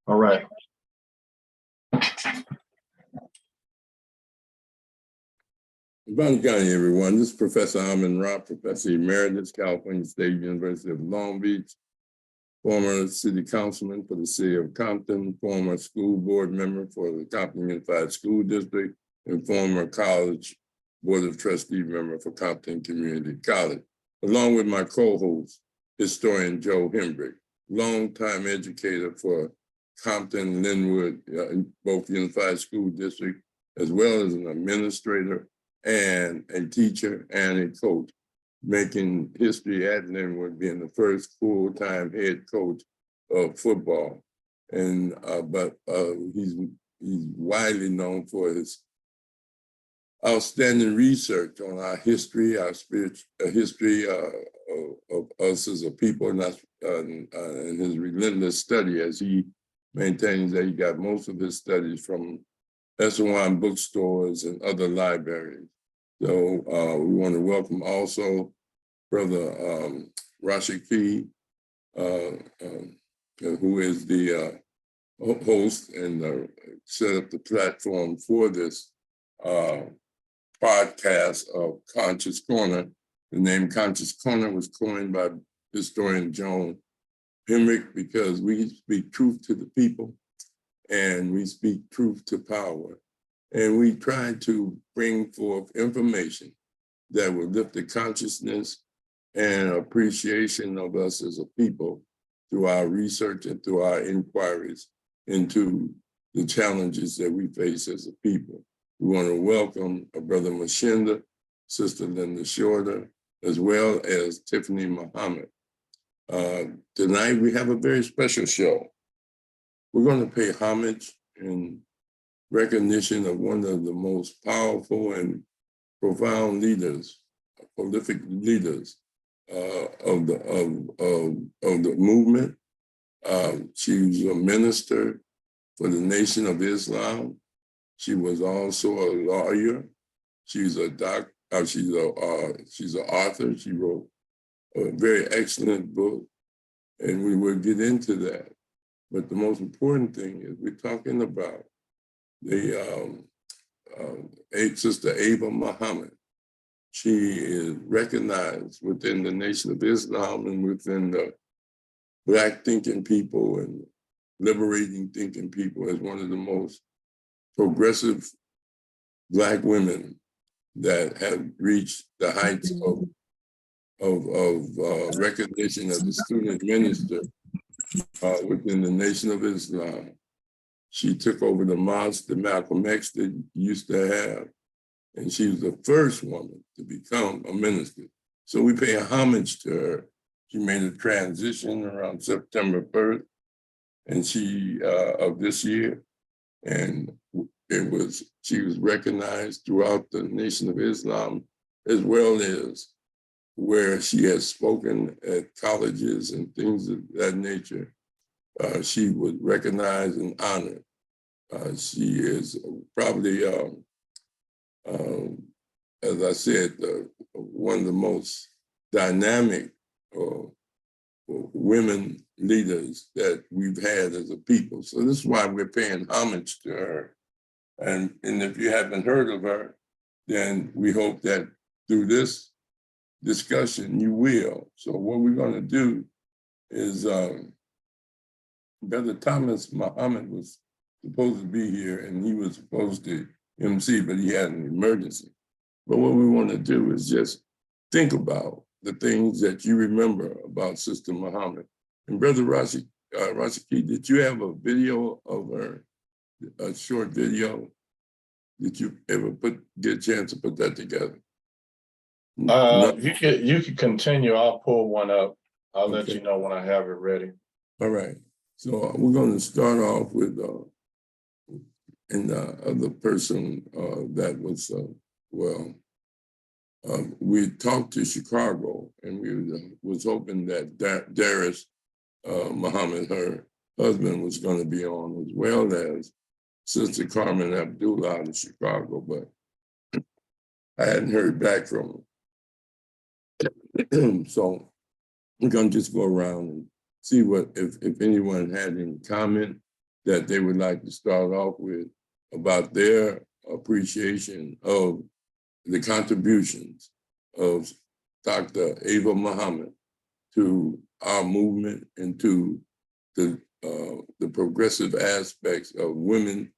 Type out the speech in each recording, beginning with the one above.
All right. Bon County, everyone. This is Professor Rahh, Professor Emeritus, California State University of Long Beach, former city councilman for the city of Compton, former school board member for the Compton Unified School District, and former college board of trustee member for Compton Community College, along with my co-host, historian Joe Hembrick, longtime educator for Compton, Linwood, both Unified School District, as well as an administrator and a teacher and a coach, making history at Linwood, being the first full-time head coach of football. And he's widely known for his outstanding research on our history, our history of us as a people, and his relentless study, as he maintains that he got most of his studies from S1 bookstores and other libraries. So we want to welcome also Brother Rahh, who is the host and set up the platform for this podcast of Conscious Corner. The name Conscious Corner was coined by historian Joan Hembrick because we speak truth to the people and we speak truth to power. And we try to bring forth information that will lift the consciousness and appreciation of us as a people through our research and through our inquiries into the challenges that we face as a people. We want to welcome Brother Mashinda, Sister Linda Shorter, as well as Tiffany Muhammad. Tonight we have a very special show. We're going to pay homage in recognition of one of the most powerful and profound leaders, prolific leaders of the movement. She was a minister for the Nation of Islam. She was also a lawyer. She's a she's an author. She wrote a very excellent book, and we will get into that. But the most important thing is we're talking about the Sister Ava Muhammad. She is recognized within the Nation of Islam and within the Black thinking people and liberating thinking people as one of the most progressive Black women that have reached the heights of recognition as a student minister within the Nation of Islam. She took over the mosque that Malcolm X used to have, and she was the first woman to become a minister. So we pay homage to her. She made a transition around September 1st, and of this year, and she was recognized throughout the Nation of Islam, as well as where she has spoken at colleges and things of that nature. She was recognized and honored. She is probably, as I said, one of the most dynamic women leaders that we've had as a people. So this is why we're paying homage to her. And if you haven't heard of her, then we hope that through this discussion, you will. So what we're going to do is Brother Thomas Muhammad was supposed to be here and he was supposed to MC, but he had an emergency. But what we want to do is just think about the things that you remember about Sister Muhammad. And Brother Rahh, did you have a video of her, a short video? Did you ever get a chance to put that together? No. You can continue. I'll pull one up. I'll let you know when I have it ready. All right. So we're going to start off with the other person that was, we talked to Chicago, and we was hoping that Darius Muhammad, her husband, was going to be on, as well as Sister Carmen Abdullah out of Chicago, but I hadn't heard back from them. So we're going to just go around and see if anyone had any comment that they would like to start off with about their appreciation of the contributions of Dr. Ava Muhammad to our movement and to the progressive aspects of women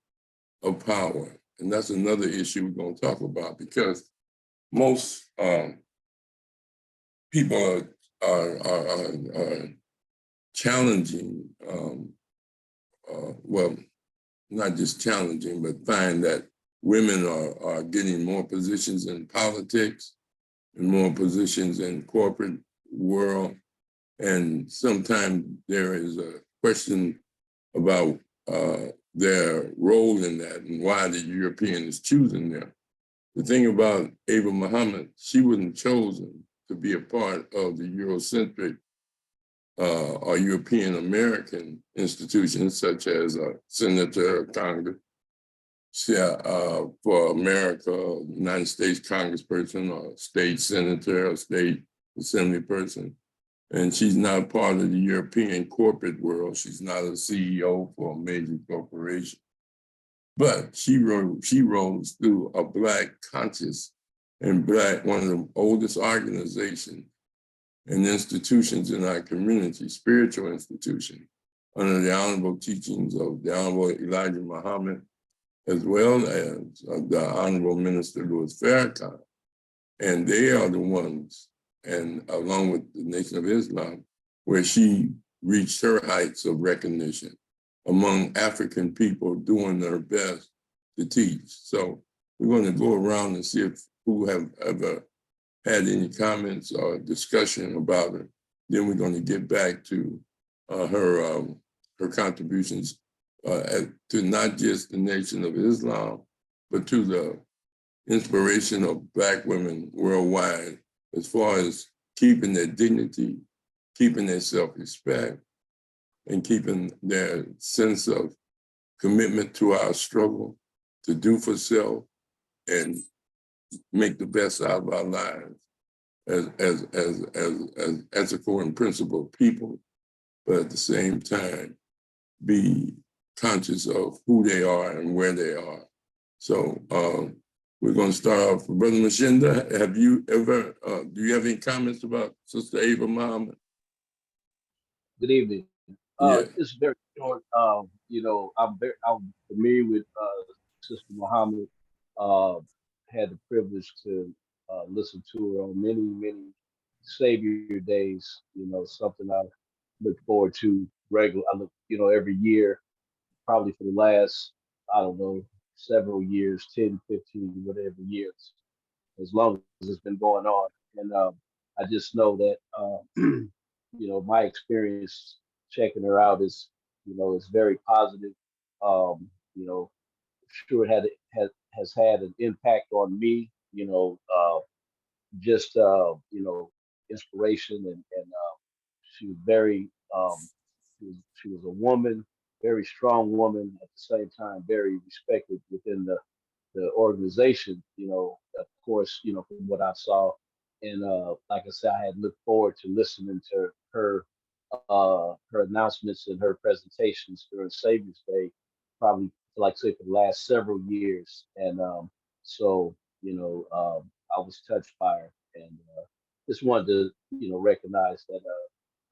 of power. And that's another issue we're going to talk about, because most people are challenging, well, not just challenging, but find that women are getting more positions in politics and more positions in corporate world. And sometimes there is a question about their role in that and why the European is choosing them. The thing about Ava Muhammad, she wasn't chosen to be a part of the Eurocentric or European American institutions such as a senator, Congress, for America, United States congressperson, or state senator, or state assembly person. And she's not part of the European corporate world. She's not a CEO for a major corporation. But she rose through a Black conscious and Black, one of the oldest organizations and institutions in our community, spiritual institution, under the honorable teachings of the Honorable Elijah Muhammad, as well as the Honorable Minister Louis Farrakhan. And they are the ones, and along with the Nation of Islam, where she reached her heights of recognition among African people doing their best to teach. So we're going to go around and see if who have ever had any comments or discussion about it. Then we're going to get back to her contributions to not just the Nation of Islam, but to the inspiration of Black women worldwide, as far as keeping their dignity, keeping their self-respect, and keeping their sense of commitment to our struggle to do for self and make the best out of our lives as ethical and principled people, but at the same time, be conscious of who they are and where they are. So we're going to start off. Brother Mashinda, have you ever, do you have any comments about Sister Ava Muhammad? Good evening. Yeah. It's very short. You know, I'm familiar with Sister Muhammad. Had the privilege to listen to her on many Savior days. You know, something I look forward to regular. I look, you know, every year, probably for the last, I don't know, several years, 10, 15, whatever years, as long as it's been going on. And I just know that, you know, my experience checking her out is, you know, it's very positive. You know, sure it has had an impact on me, you know, just, you know, inspiration and she was very, she was a woman, very strong woman, at the same time, very respected within the organization, you know, of course, you know, from what I saw. And like I said, I had looked forward to listening to her announcements and her presentations during Savior's Day, probably like I say for the last several years. And so, you know, I was touched by her and just wanted to, you know, recognize that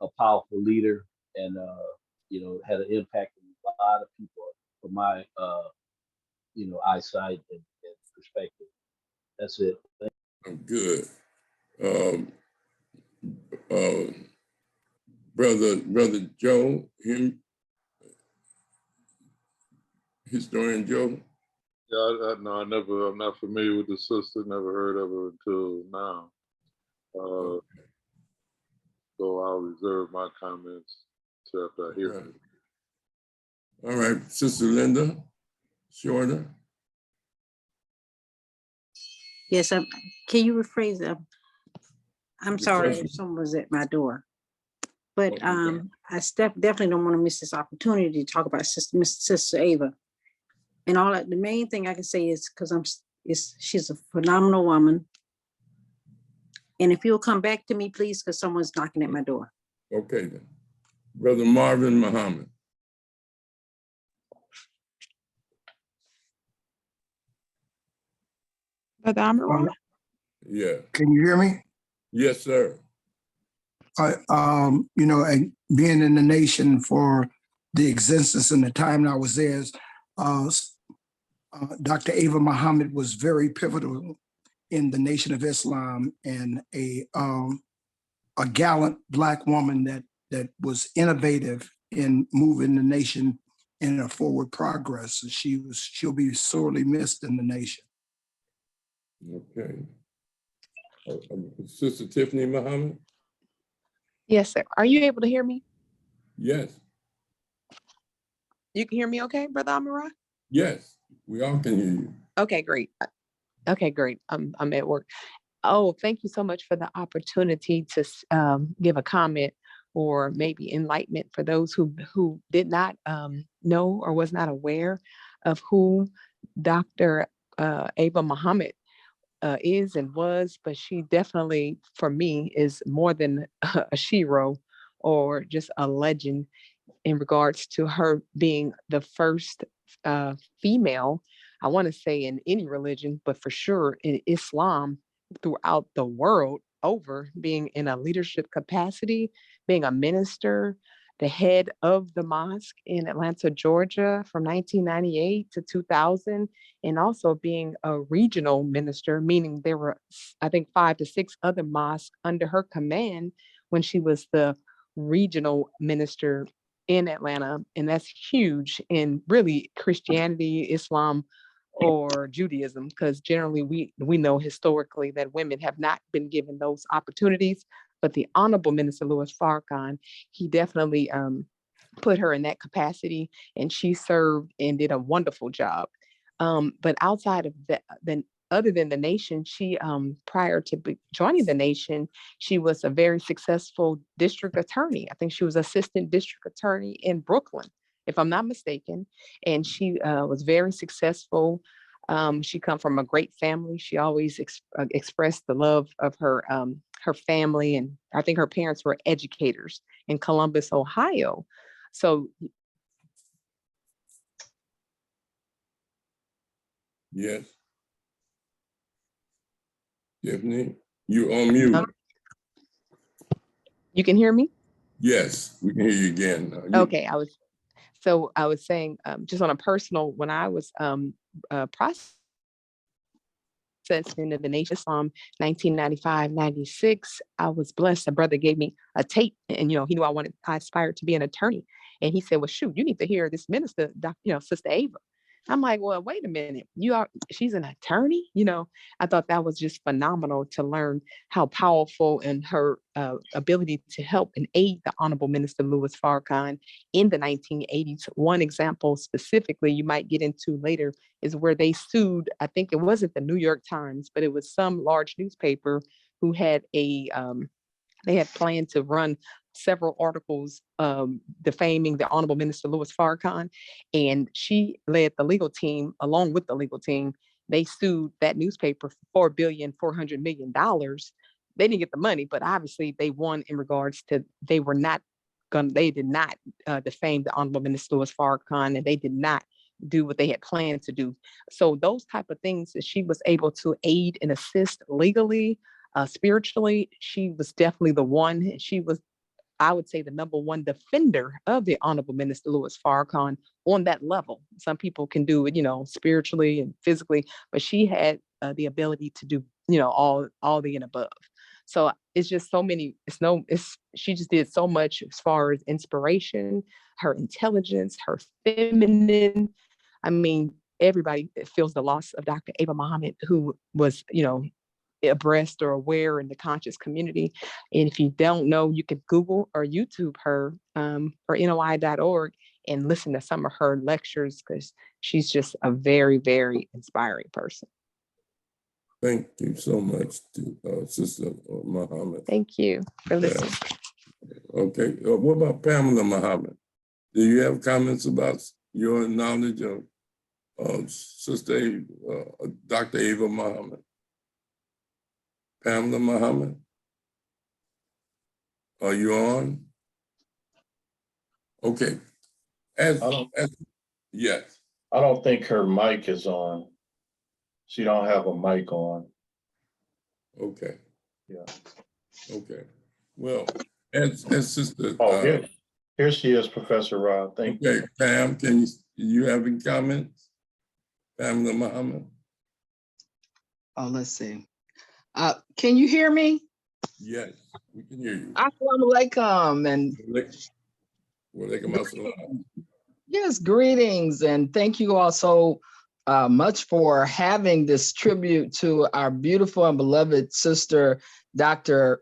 a powerful leader and, you know, had an impact on a lot of people from my, you know, eyesight and perspective. That's it. Good. Brother Joe, Historian Joe. Yeah, I'm not familiar with the sister, never heard of her until now. So I'll reserve my comments till after I hear it. All right, Sister Linda Shorter. Yes, can you rephrase that? I'm sorry if someone was at my door. But I definitely don't want to miss this opportunity to talk about Sister Ava. And all that, the main thing I can say is because she's a phenomenal woman. And if you'll come back to me, please, because someone's knocking at my door. Okay then. Brother Marvin Muhammad. Brother Amaral? Yeah. Can you hear me? Yes, sir. And being in the nation for the existence and the time I was there, uh, Dr. Ava Muhammad was very pivotal in the Nation of Islam and a gallant Black woman that was innovative in moving the nation in a forward progress. She'll be sorely missed in the nation. Okay. Sister Tiffany Muhammad? Yes, sir. Are you able to hear me? Yes. You can hear me okay, Brother Amaral? Yes, we all can hear you. Okay, great. Okay, great. I'm at work. Oh, thank you so much for the opportunity to give a comment or maybe enlightenment for those who did not know or was not aware of who Dr. Ava Muhammad is and was, but she definitely, for me, is more than a shero or just a legend in regards to her being the first female, I want to say in any religion, but for sure in Islam throughout the world over, being in a leadership capacity, being a minister, the head of the mosque in Atlanta, Georgia from 1998 to 2000, and also being a regional minister, meaning there were, I think, 5 to 6 other mosques under her command when she was the regional minister in Atlanta. And that's huge in really Christianity, Islam, or Judaism, because generally we know historically that women have not been given those opportunities. But the Honorable Minister Louis Farrakhan, he definitely put her in that capacity, and she served and did a wonderful job. But outside of that, then other than the nation, she prior to joining the nation, she was a very successful district attorney. I think she was assistant district attorney in Brooklyn, if I'm not mistaken. And she was very successful. She come from a great family. She always expressed the love of her family, and I think her parents were educators in Columbus, Ohio. So Yes. Tiffany, you on mute. you can hear me? Yes, we can hear you again. Okay, I was saying, just on a personal, when I was processing into the nation Islam 1995, 96, I was blessed. A brother gave me a tape, and he knew I aspired to be an attorney. And he said, well, shoot, you need to hear this minister, Sister Ava. I'm like, well, wait a minute. She's an attorney? I thought that was just phenomenal to learn how powerful and her ability to help and aid the Honorable Minister Louis Farrakhan in the 1980s. One example specifically you might get into later is where they sued, I think it wasn't the New York Times, but it was some large newspaper who had they had planned to run several articles defaming the Honorable Minister Louis Farrakhan, and she led the legal team. Along with the legal team, they sued that newspaper for $4.4 billion. They didn't get the money, but obviously they won in regards to they did not defame the Honorable Minister Louis Farrakhan, and they did not do what they had planned to do. So those type of things that she was able to aid and assist legally, spiritually, she was definitely the one. She was, I would say, the number one defender of the Honorable Minister Louis Farrakhan on that level. Some people can do it, spiritually and physically, but she had the ability to do, all the and above. So it's just so many. She just did so much as far as inspiration, her intelligence, her feminine. I mean, everybody feels the loss of Dr. Ava Muhammad, who was, abreast or aware in the conscious community. And if you don't know, you can Google or YouTube her or NOI.org and listen to some of her lectures, because she's just a very, very inspiring person. Thank you so much to Sister Muhammad. Thank you for listening. Okay, what about Pamela Muhammad? Do you have comments about your knowledge of Sister Dr. Ava Muhammad? Pamela Muhammad? Are you on? Okay. Yes. I don't think her mic is on. She don't have a mic on. Okay. Yeah. Okay. Well, as Sister. Oh, here she is, Professor Rahh. Thank you. Okay, Pam, can you have any comments? Pamela Muhammad? Oh, let's see. Can you hear me? Yes, we can hear you. Assalamu alaikum, and Walaikum assalam. yes, greetings, and thank you all so much for having this tribute to our beautiful and beloved sister, Dr.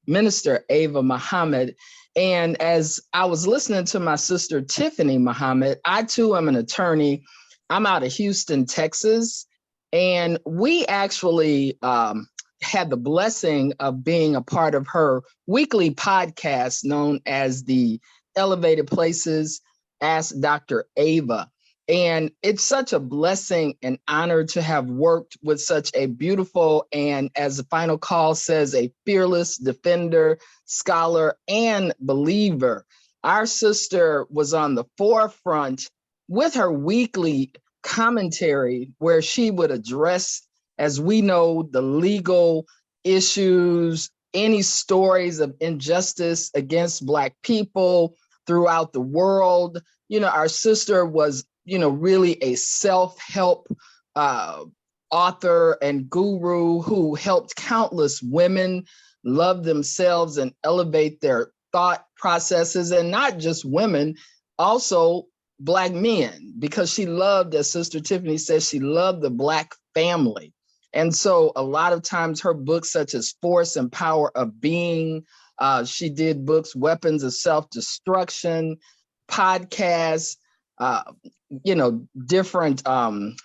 Minister Ava Muhammad. And as I was listening to my sister, Tiffany Muhammad, I too am an attorney. I'm out of Houston, Texas, and we actually had the blessing of being a part of her weekly podcast known as the Elevated Places Ask Dr. Ava. And it's such a blessing and honor to have worked with such a beautiful and, as the final call says, a fearless defender, scholar, and believer. Our sister was on the forefront with her weekly commentary where she would address, as we know, the legal issues, any stories of injustice against Black people throughout the world. You know, our sister was, you know, really a self-help author and guru who helped countless women love themselves and elevate their thought processes, and not just women, also Black men, because she loved, as Sister Tiffany says, she loved the Black family. And so a lot of times her books such as Force and Power of Being, she did books, Weapons of Self-Destruction, podcasts, you know, different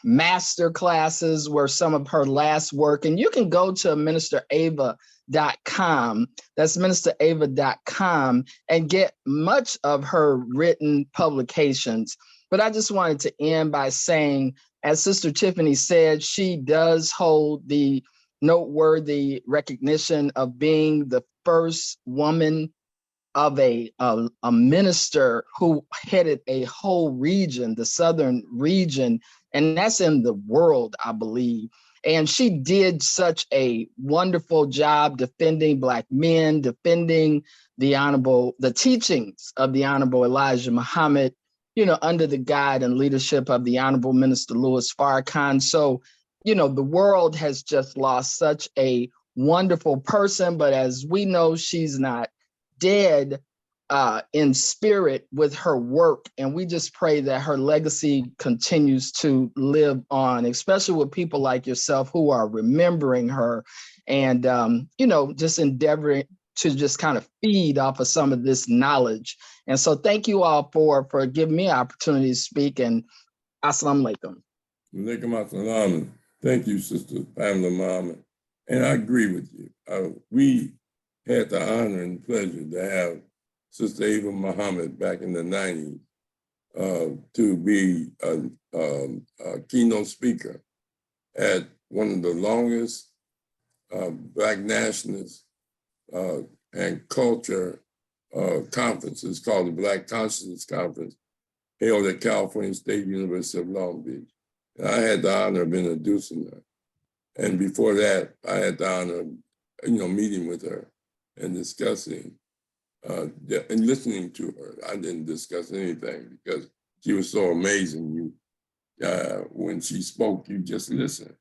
master classes were some of her last work. And you can go to ministerava.com, that's ministerava.com, and get much of her written publications. But I just wanted to end by saying, as Sister Tiffany said, she does hold the noteworthy recognition of being the first woman of a minister who headed a whole region, the Southern region, and that's in the world, I believe. And she did such a wonderful job defending Black men, defending the teachings of the Honorable Elijah Muhammad, you know, under the guide and leadership of the Honorable Minister Louis Farrakhan. So, you know, the world has just lost such a wonderful person, but as we know, she's not dead in spirit with her work. And we just pray that her legacy continues to live on, especially with people like yourself who are remembering her and, you know, just endeavoring to just kind of feed off of some of this knowledge. And so thank you all for giving me an opportunity to speak, and assalamu alaikum. Walaikum assalam. Thank you, Sister Pamela Muhammad. And I agree with you. We had the honor and pleasure to have Sister Ava Muhammad back in the 90s to be a keynote speaker at one of the longest Black nationalist and culture conferences called the Black Consciousness Conference, held at California State University of Long Beach. And I had the honor of introducing her. And before that, I had the honor of, you know, meeting with her and discussing and listening to her. I didn't discuss anything because she was so amazing. When she spoke, you just listened.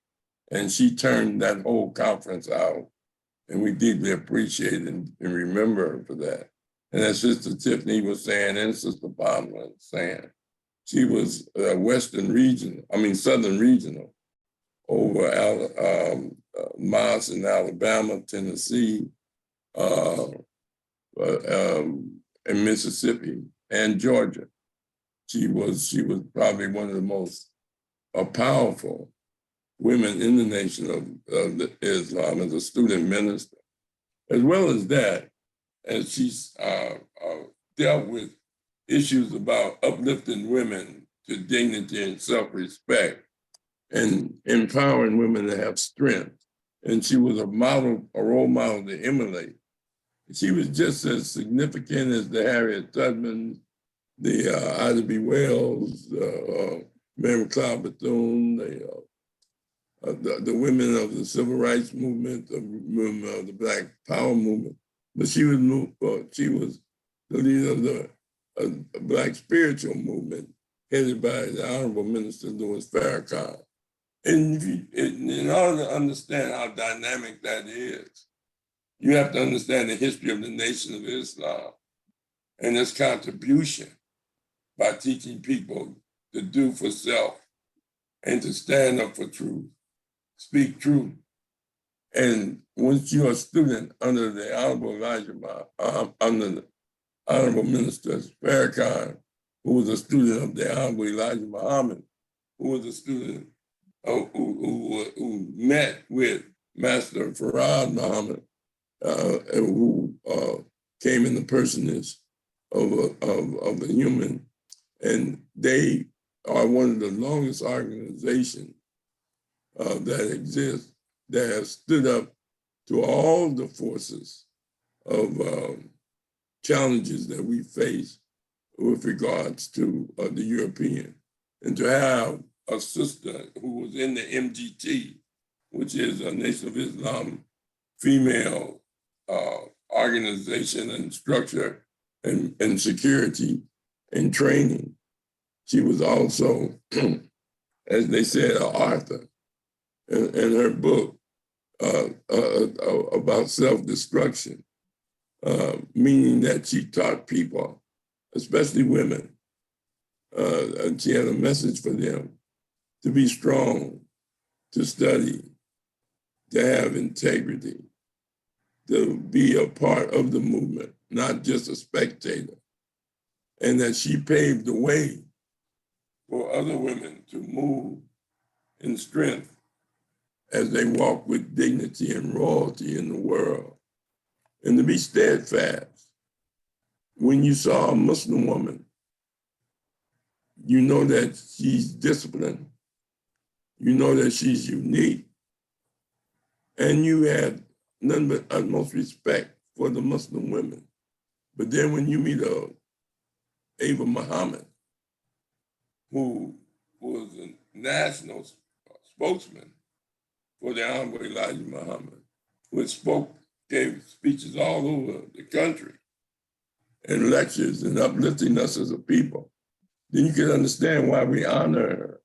And she turned that whole conference out, and we deeply appreciate and remember her for that. And as Sister Tiffany was saying, and Sister Pamela was saying, she was Southern Regional over Moss in Alabama, Tennessee, in Mississippi and Georgia. She was probably one of the most powerful women in the Nation of Islam as a student minister. As well as that, as she's dealt with issues about uplifting women to dignity and self-respect and empowering women to have strength. And she was a role model to emulate. She was just as significant as the Harriet Tubman, the Ida B. Wells, Mary Cloud Bethune, the women of the civil rights movement, the movement of the Black Power movement, but she was the leader of the Black spiritual movement headed by the Honorable Minister Louis Farrakhan. And in order to understand how dynamic that is, you have to understand the history of the Nation of Islam and its contribution by teaching people to do for self and to stand up for truth, speak truth. And once you're a student under the under the Honorable Minister Farrakhan, who was a student of the Honorable Elijah Muhammad, who was a student who met with Master Rahh Muhammad, who came in the personage of a human, and they are one of the longest organizations that exists that has stood up to all the forces of challenges that we face with regards to the European. And to have a sister who was in the MGT, which is a Nation of Islam female organization and structure and security and training. She was also, as they said, an author in her book about self-destruction, meaning that she taught people, especially women, and she had a message for them to be strong, to study, to have integrity, to be a part of the movement, not just a spectator. And that she paved the way for other women to move in strength as they walk with dignity and royalty in the world, and to be steadfast. When you saw a Muslim woman, you know that she's disciplined, you know that she's unique, and you had none but utmost respect for the Muslim women. But then when you meet Ava Muhammad, who was a national spokesman for the Honorable Elijah Muhammad, who gave speeches all over the country and lectures and uplifting us as a people, then you can understand why we honor her,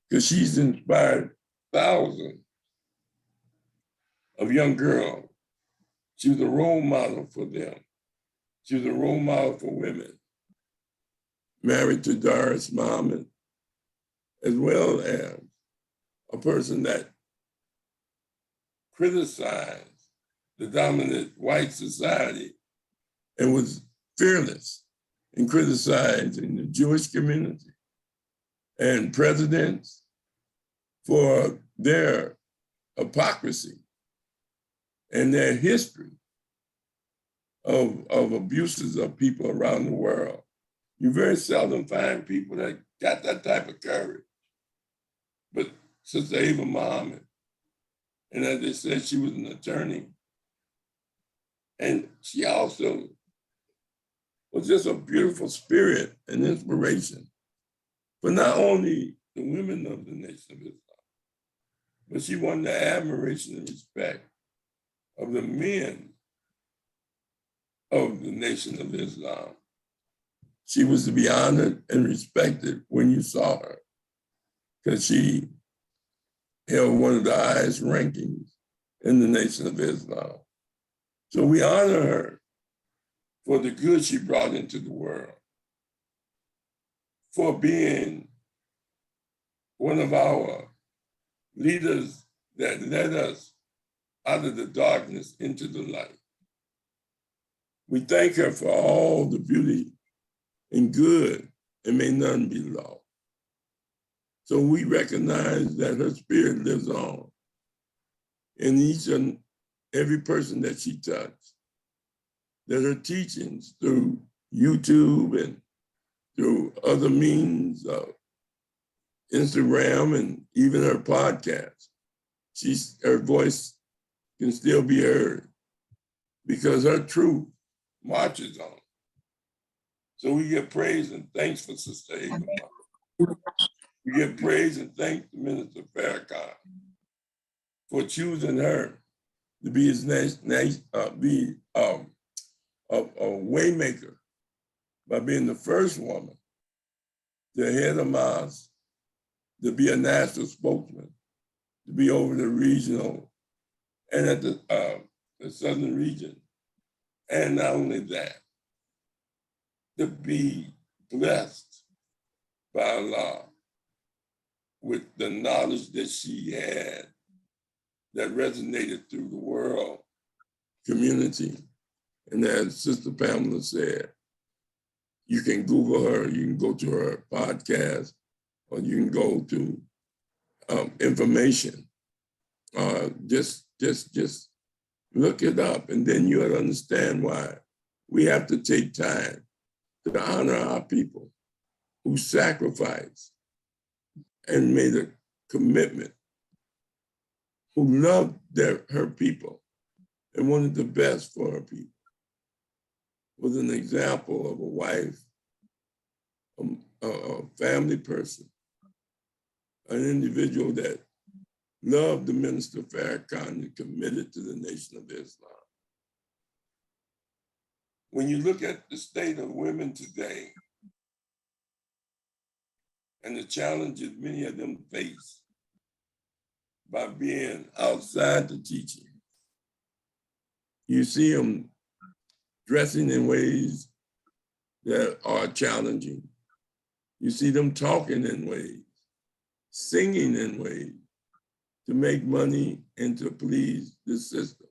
because she's inspired thousands of young girls. She was a role model for them. She was a role model for women, married to Doris Muhammad, as well as a person that criticized the dominant white society and was fearless in criticizing the Jewish community and presidents for their hypocrisy and their history of abuses of people around the world. You very seldom find people that got that type of courage. But Sister Ava Muhammad, and as they said, she was an attorney. And she also was just a beautiful spirit and inspiration for not only the women of the Nation of Islam, but she won the admiration and respect of the men of the Nation of Islam. She was to be honored and respected when you saw her, because she held one of the highest rankings in the Nation of Islam. So we honor her for the good she brought into the world, for being one of our leaders that led us out of the darkness into the light. We thank her for all the beauty and good, and may none be lost. So we recognize that her spirit lives on in each and every person that she touched, that her teachings through YouTube and through other means of Instagram and even her podcast, her voice can still be heard because her truth marches on. So we give praise and thanks for Sister Ava. We give praise and thanks to Minister Farrakhan for choosing her to be his a waymaker by being the first woman to head a mosque, to be a national spokesman, to be over the regional and at the southern region. And not only that, to be blessed by Allah with the knowledge that she had that resonated through the world community. And as Sister Pamela said, you can Google her, you can go to her podcast, or you can go to information. Just look it up, and then you'll understand why we have to take time to honor our people who sacrificed and made a commitment, who loved her people and wanted the best for her people. Was an example of a wife, a family person, an individual that loved the Minister Farrakhan and committed to the Nation of Islam. When you look at the state of women today and the challenges many of them face by being outside the teaching, you see them dressing in ways that are challenging. You see them talking in ways, singing in ways to make money and to please the system.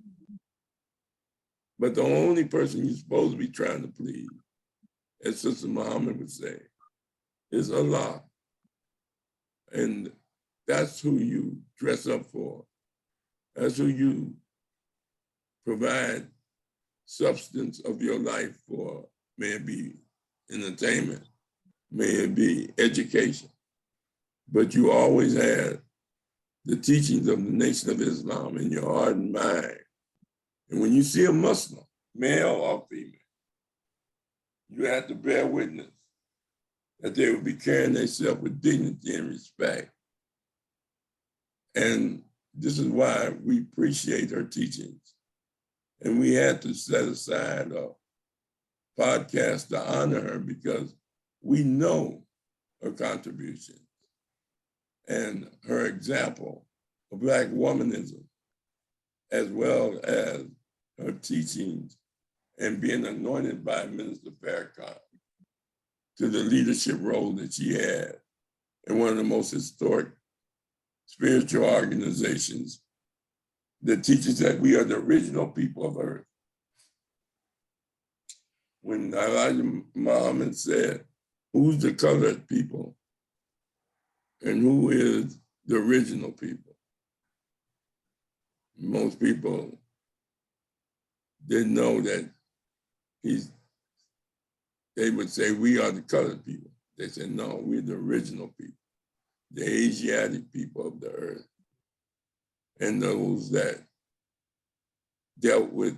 But the only person you're supposed to be trying to please, as Sister Muhammad would say, is Allah. And that's who you dress up for. That's who you provide substance of your life for. May it be entertainment, may it be education. But you always had the teachings of the Nation of Islam in your heart and mind. And when you see a Muslim, male or female, you have to bear witness that they will be carrying themselves with dignity and respect. And this is why we appreciate her teachings. And we had to set aside a podcast to honor her because we know her contributions and her example of Black womanism, as well as her teachings and being anointed by Minister Farrakhan to the leadership role that she had in one of the most historic spiritual organizations that teaches that we are the original people of Earth. When Elijah Muhammad said, who's the colored people and who is the original people? Most people didn't know that they would say, we are the colored people. They said, no, we're the original people, the Asiatic people of the earth. And those that dealt with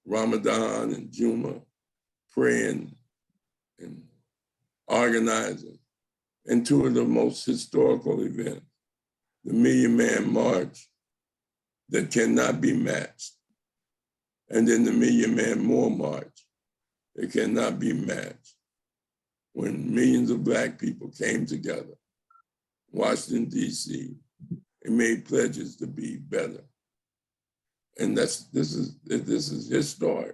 Ramadan and Juma, praying and organizing, and two of the most historical events, the Million Man March that cannot be matched, and then the Million Man More March that cannot be matched, when millions of Black people came together, Washington, D.C., and made pledges to be better. And this is his story.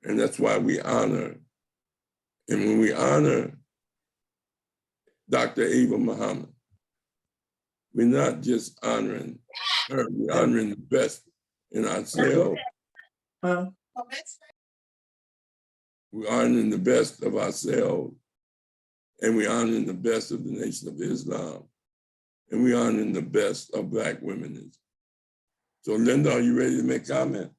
And that's why we honor, and when we honor Dr. Ava Muhammad, we're not just honoring her, we're honoring the best in ourselves. We're honoring the best of ourselves, and we're honoring the best of the Nation of Islam, and we're honoring the best of Black women. So Linda, are you ready to make comment?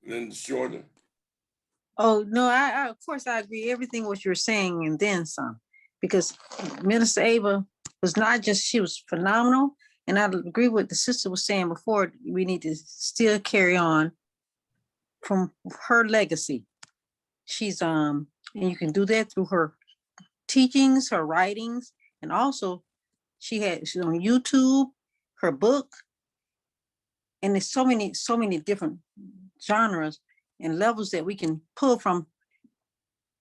Linda Shorter. Oh, no, I of course I agree everything what you're saying and then some, because Minister Ava was not just, she was phenomenal. And I agree with the sister was saying before, we need to still carry on from her legacy. She's, and you can do that through her teachings, her writings, and also She's on YouTube, her book, and there's so many different genres and levels that we can pull from: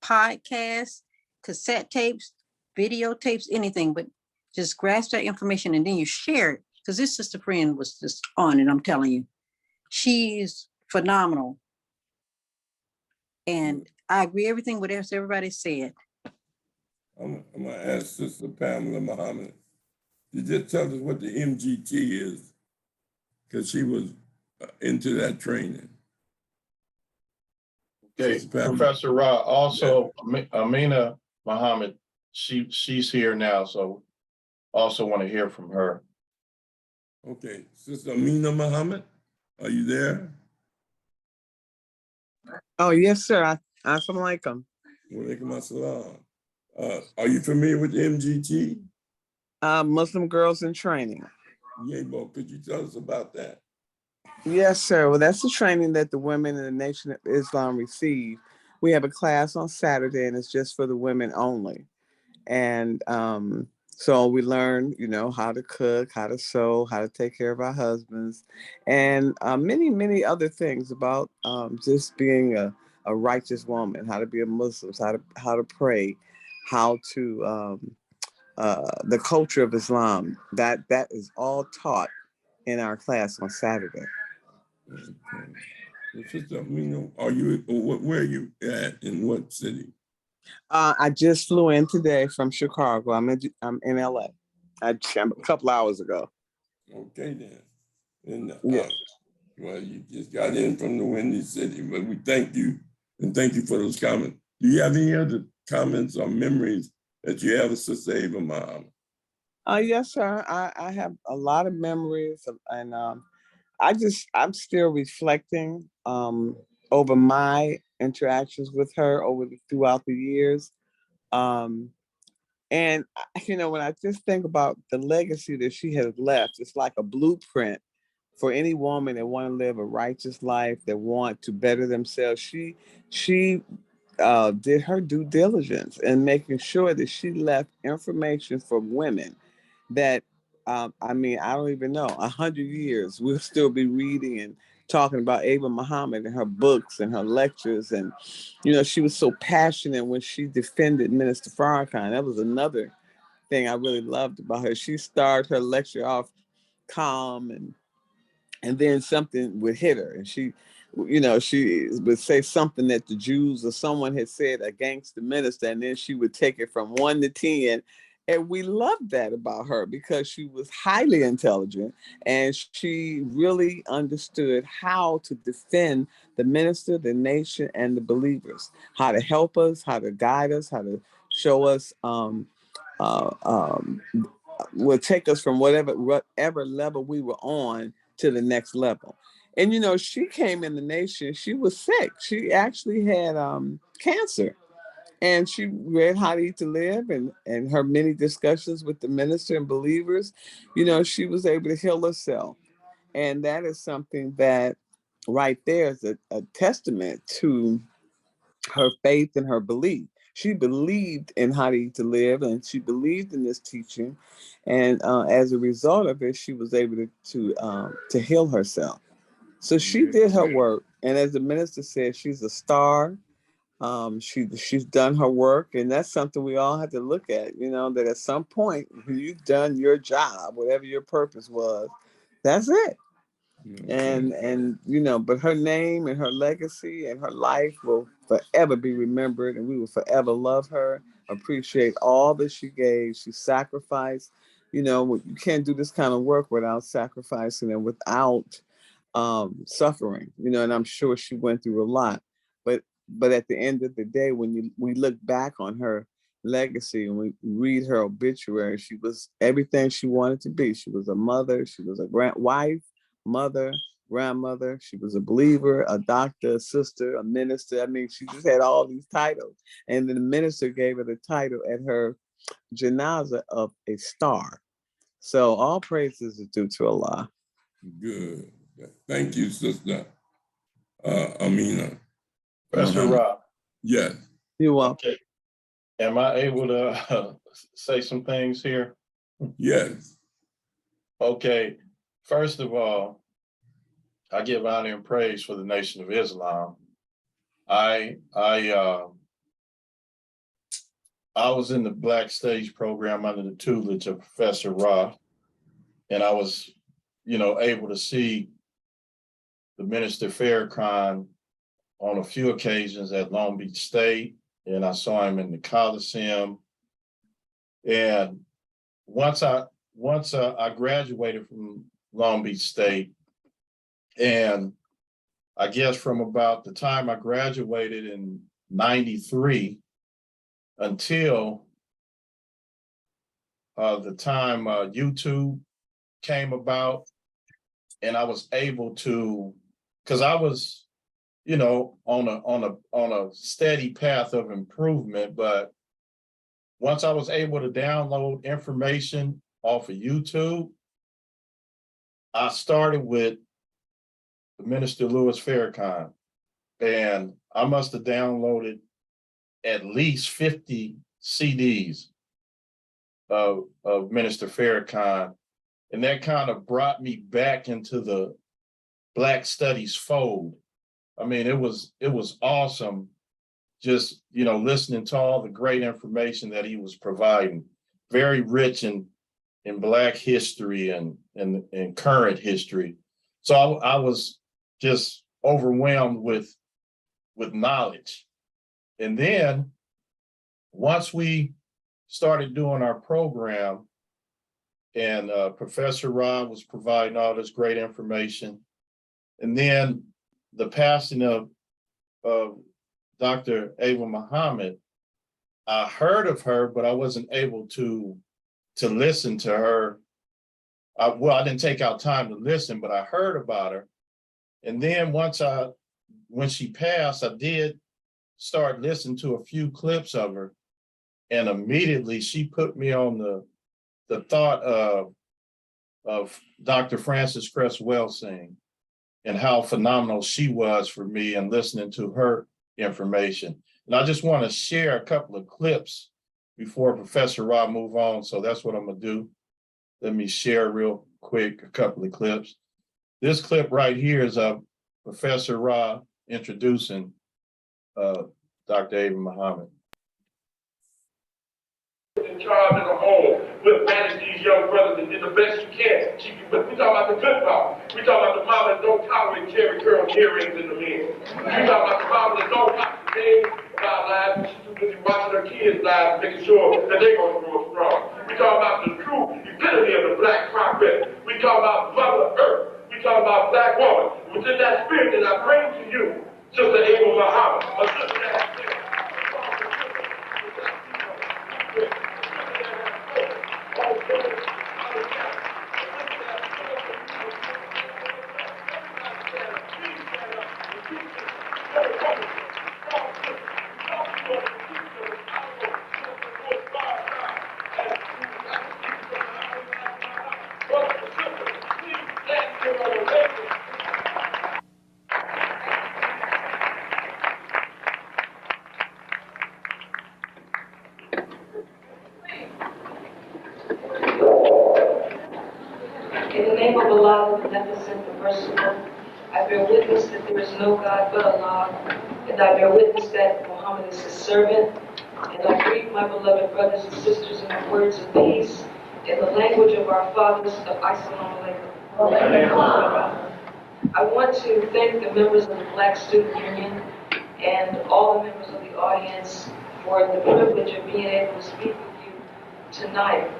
podcasts, cassette tapes, videotapes, anything, but just grasp that information and then you share it. Because this sister friend was just on it, I'm telling you. She's phenomenal. And I agree everything with everybody said. I'm gonna ask Sister Pamela Muhammad to just tell us what the MGT is, because she was into that training. Okay, Professor Rahh, also Amina Muhammad, she's here now, so also want to hear from her. Okay, Sister Amina Muhammad, are you there? Oh, yes, sir. Assalamu alaikum. Walaikum assalam. Are you familiar with the MGT? Muslim Girls in Training. Yabo, could you tell us about that? Yes, sir. Well, that's the training that the women in the Nation of Islam receive. We have a class on Saturday, and it's just for the women only. And so we learn, how to cook, how to sew, how to take care of our husbands, and many, many other things about just being a righteous woman, how to be a Muslim, how to pray, how to the culture of Islam. That is all taught in our class on Saturday. Okay. Well, Sister Amina, where are you at, in what city? I just flew in today from Chicago. I'm in LA. I'm a couple hours ago. Okay then. And Yes. well, you just got in from the Windy City, but we thank you, and thank you for those comments. Do you have any other comments or memories that you have of Sister Ava Muhammad? Yes, sir. I have a lot of memories and I'm still reflecting over my interactions with her throughout the years. And when I just think about the legacy that she has left, it's like a blueprint for any woman that want to live a righteous life, that want to better themselves. She did her due diligence in making sure that she left information for women that, I don't even know, 100 years, we'll still be reading and talking about Ava Muhammad and her books and her lectures. And, she was so passionate when she defended Minister Farrakhan. That was another thing I really loved about her. She started her lecture off calm, and then something would hit her, and she would say something that the Jews or someone had said against the minister, and then she would take it from 1 to 10. And we loved that about her because she was highly intelligent and she really understood how to defend the minister, the nation, and the believers, how to help us, how to guide us, how to show us, will take us from whatever level we were on to the next level. And she came in the nation, she was sick. She actually had cancer. And she read How to Eat to Live, and her many discussions with the minister and believers, she was able to heal herself. And that is something that right there is a testament to her faith and her belief. She believed in How to Eat to Live, and she believed in this teaching. And as a result of it, she was able to heal herself. So she did her work. And as the minister said, she's a star. She's done her work, and that's something we all have to look at, that at some point when you've done your job, whatever your purpose was, that's it. And but her name and her legacy and her life will forever be remembered, and we will forever love her, appreciate all that she gave. She sacrificed. You can't do this kind of work without sacrificing and without suffering, and I'm sure she went through a lot. But at the end of the day, when we look back on her legacy and we read her obituary, she was everything she wanted to be. She was a mother, she was a wife, mother, grandmother, she was a believer, a doctor, a sister, a minister. She just had all these titles. And then the minister gave her the title at her janaza of a star. So all praises is due to Allah. Good. Thank you, Sister Amina. Professor Rahh. Yes. You're welcome. Okay. Am I able to say some things here? Yes. Okay, first of all, I give honor and praise for the Nation of Islam. I was in the Black Stage program under the tutelage of Professor Rahh, and I was, able to see the Minister Farrakhan on a few occasions at Long Beach State, and I saw him in the Coliseum. And once I graduated from Long Beach State, and I guess from about the time I graduated in '93 until the time YouTube came about, and I was able to, because I was, on a steady path of improvement, but once I was able to download information off of YouTube, I started with Minister Louis Farrakhan, and I must have downloaded at least 50 CDs of Minister Farrakhan, and that kind of brought me back into the Black Studies fold. I mean, it was awesome just, listening to all the great information that he was providing, very rich in Black history and current history. So I was just overwhelmed with knowledge. And then once we started doing our program, and Professor Rahh was providing all this great information, and then the passing of Dr. Ava Muhammad, I heard of her, but I wasn't able to listen to her. I didn't take out time to listen, but I heard about her. And then when she passed, I did start listening to a few clips of her, and immediately she put me on the thought of Dr. Frances Cress Welsing and how phenomenal she was for me, and listening to her information. And I just want to share a couple of clips before Professor Rahh move on. So that's what I'm gonna do. Let me share real quick a couple of clips. This clip right here is of Professor Rahh introducing Dr. Ava Muhammad. In charge of the home, we'll manage these young brothers and do the best you can. But we talk about the good part. We talk about the mama that don't tolerate Jerry curl earrings in the men. We talk about the mama that don't watch the days of our lives. She's too busy watching her kids' lives, making sure that they're going to grow strong. We talk about the true epitome of the Black progress. We talk about Mother Earth. We talk about Black woman. Within that spirit that I bring to you, Sister Ava Muhammad, a sister that has been In the name of Allah, the Beneficent, the Merciful, I bear witness that there is no God but Allah, and I bear witness that Muhammad is his servant, and I greet my beloved brothers and sisters in the words of peace, in the language of our fathers of Assalamu alaikum. I want to thank the members of the Black Student Union and all the members of the audience for the privilege of being able to speak with you tonight.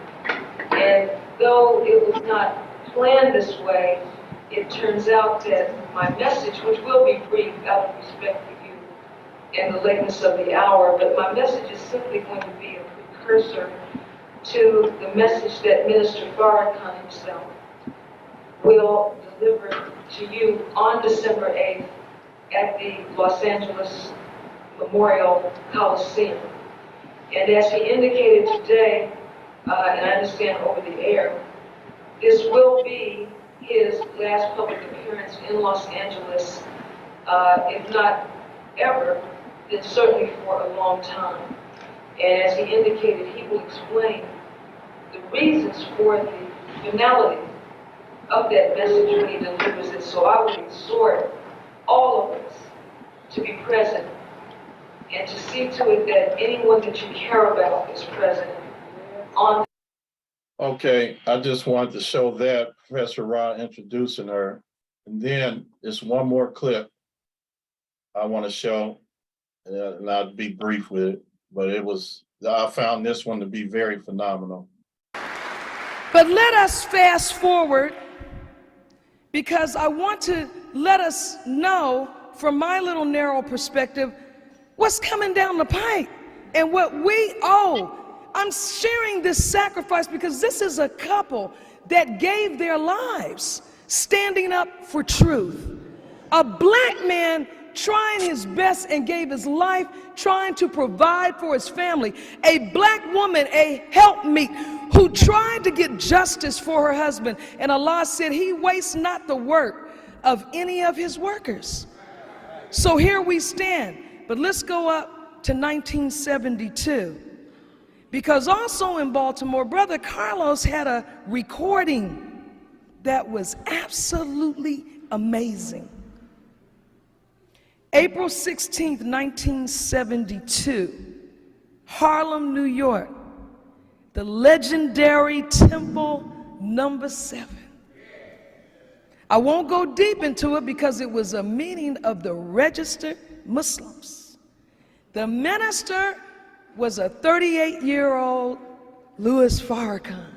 And though it was not planned this way, it turns out that my message, which will be brief out of respect for you and the lateness of the hour, but my message is simply going to be a precursor to the message that Minister Farrakhan himself will deliver to you on December 8th at the Los Angeles Memorial Coliseum. And as he indicated today, and I understand over the air, this will be his last public appearance in Los Angeles, if not ever, then certainly for a long time. And as he indicated, he will explain the reasons for the finality of that message when he delivers it. So I would exhort all of us to be present and to see to it that anyone that you care about is present on. Okay, I just wanted to show that Professor Rahh introducing her. And then there's one more clip I want to show, and I'll be brief with it, but I found this one to be very phenomenal. But let us fast forward, because I want to let us know from my little narrow perspective what's coming down the pike and what we owe. I'm sharing this sacrifice because this is a couple that gave their lives standing up for truth. A black man trying his best and gave his life trying to provide for his family. A black woman, a helpmeet, who tried to get justice for her husband. And Allah said he wastes not the work of any of his workers. So here we stand. But let's go up to 1972. Because also in Baltimore, Brother Carlos had a recording that was absolutely amazing. April 16th, 1972, Harlem, New York, the legendary Temple number 7. I won't go deep into it because it was a meeting of the registered Muslims. The minister was a 38-year-old Louis Farrakhan.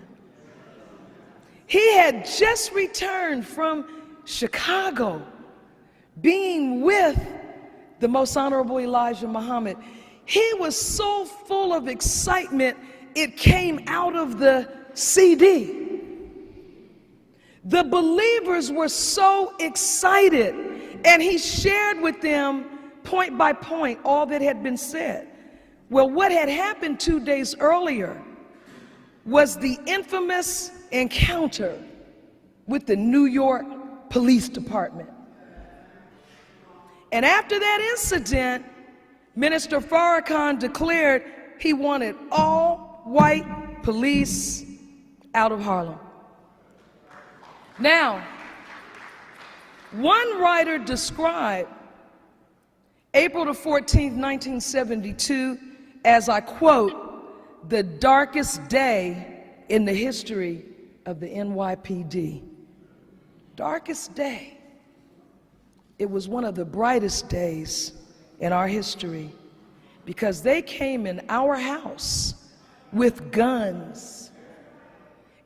He had just returned from Chicago, being with the Most Honorable Elijah Muhammad. He was so full of excitement, it came out of the CD. The believers were so excited, and he shared with them point by point all that had been said. Well, what had happened 2 days earlier was the infamous encounter with the New York Police Department. And after that incident, Minister Farrakhan declared he wanted all white police out of Harlem. Now, one writer described April the 14th, 1972, as, I quote, the darkest day in the history of the NYPD. Darkest day. It was one of the brightest days in our history because they came in our house with guns.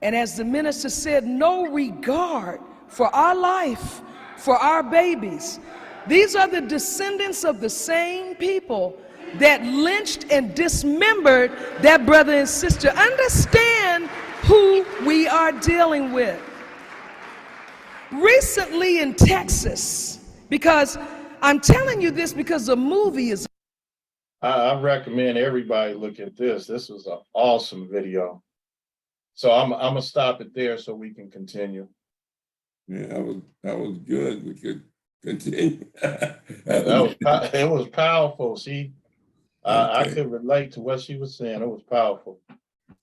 And as the minister said, no regard for our life, for our babies. These are the descendants of the same people that lynched and dismembered that brother and sister. Understand who we are dealing with. Recently in Texas, because I'm telling you this because the movie is. I recommend everybody look at this. This was an awesome video. So I'm gonna stop it there so we can continue. Yeah, that was good. We could continue. It was powerful. I Okay. could relate to what she was saying. It was powerful.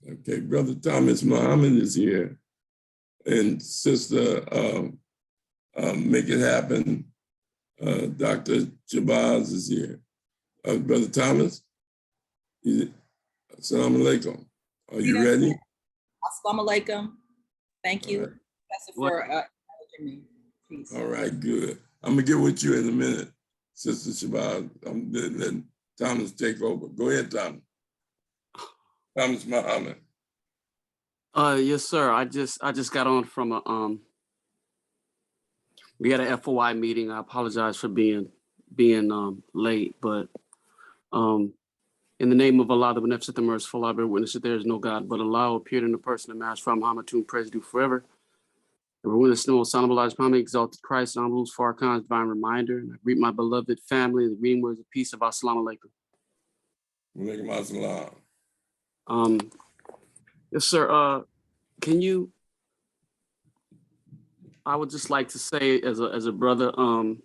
Okay, Brother Thomas Muhammad is here, and Sister Make It Happen, Dr. Jabaz is here. Brother Thomas, Assalamu alaikum. Are you ready? Assalamu alaikum. Thank you, Right. Professor, for encouraging me. Peace. All right, good. I'm gonna get with you in a minute, Sister Shabazz. I'm letting Thomas take over. Go ahead, Thomas. Thomas Muhammad. Yes, sir. I just got on from a we had an FOI meeting. I apologize for being late, but in the name of Allah, the Beneficent, the Merciful, I bear witness that there is no God but Allah, who appeared in the person of Master Muhammad, to whom praise due forever. And we're witness to the most honorable Elijah Muhammad, exalted Christ, and Louis Farrakhan's divine reminder. And I greet my beloved family, the reading words of peace of Assalamu alaikum. Walaikum assalam. Yes, sir. Can you? I would just like to say, as a brother, in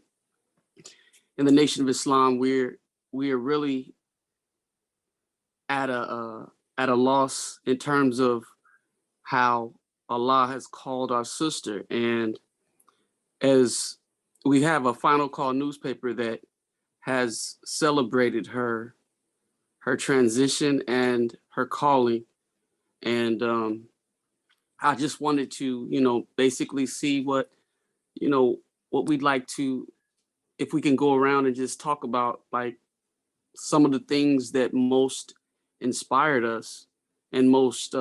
the Nation of Islam, we are really at a loss in terms of how Allah has called our sister. And as we have a Final Call newspaper that has celebrated her transition and her calling. And I just wanted to, basically see what we'd like to, if we can go around and just talk about like some of the things that most inspired us and most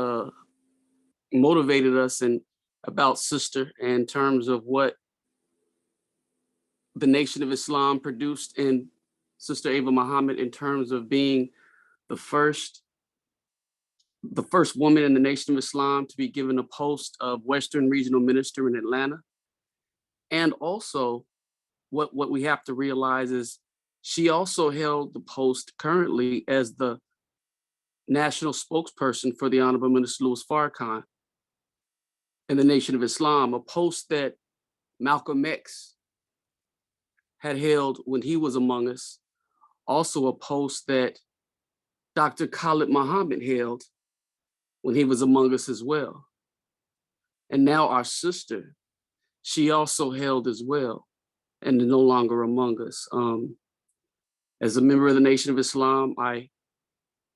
motivated us and about sister in terms of what the Nation of Islam produced in Sister Ava Muhammad in terms of being the first woman in the Nation of Islam to be given a post of Western Regional Minister in Atlanta. And also what we have to realize is she also held the post currently as the national spokesperson for the Honorable Minister Louis Farrakhan in the Nation of Islam, a post that Malcolm X had held when he was among us, also a post that Dr. Khalid Muhammad held when he was among us as well. And now our sister, she also held as well and no longer among us. As a member of the Nation of Islam, I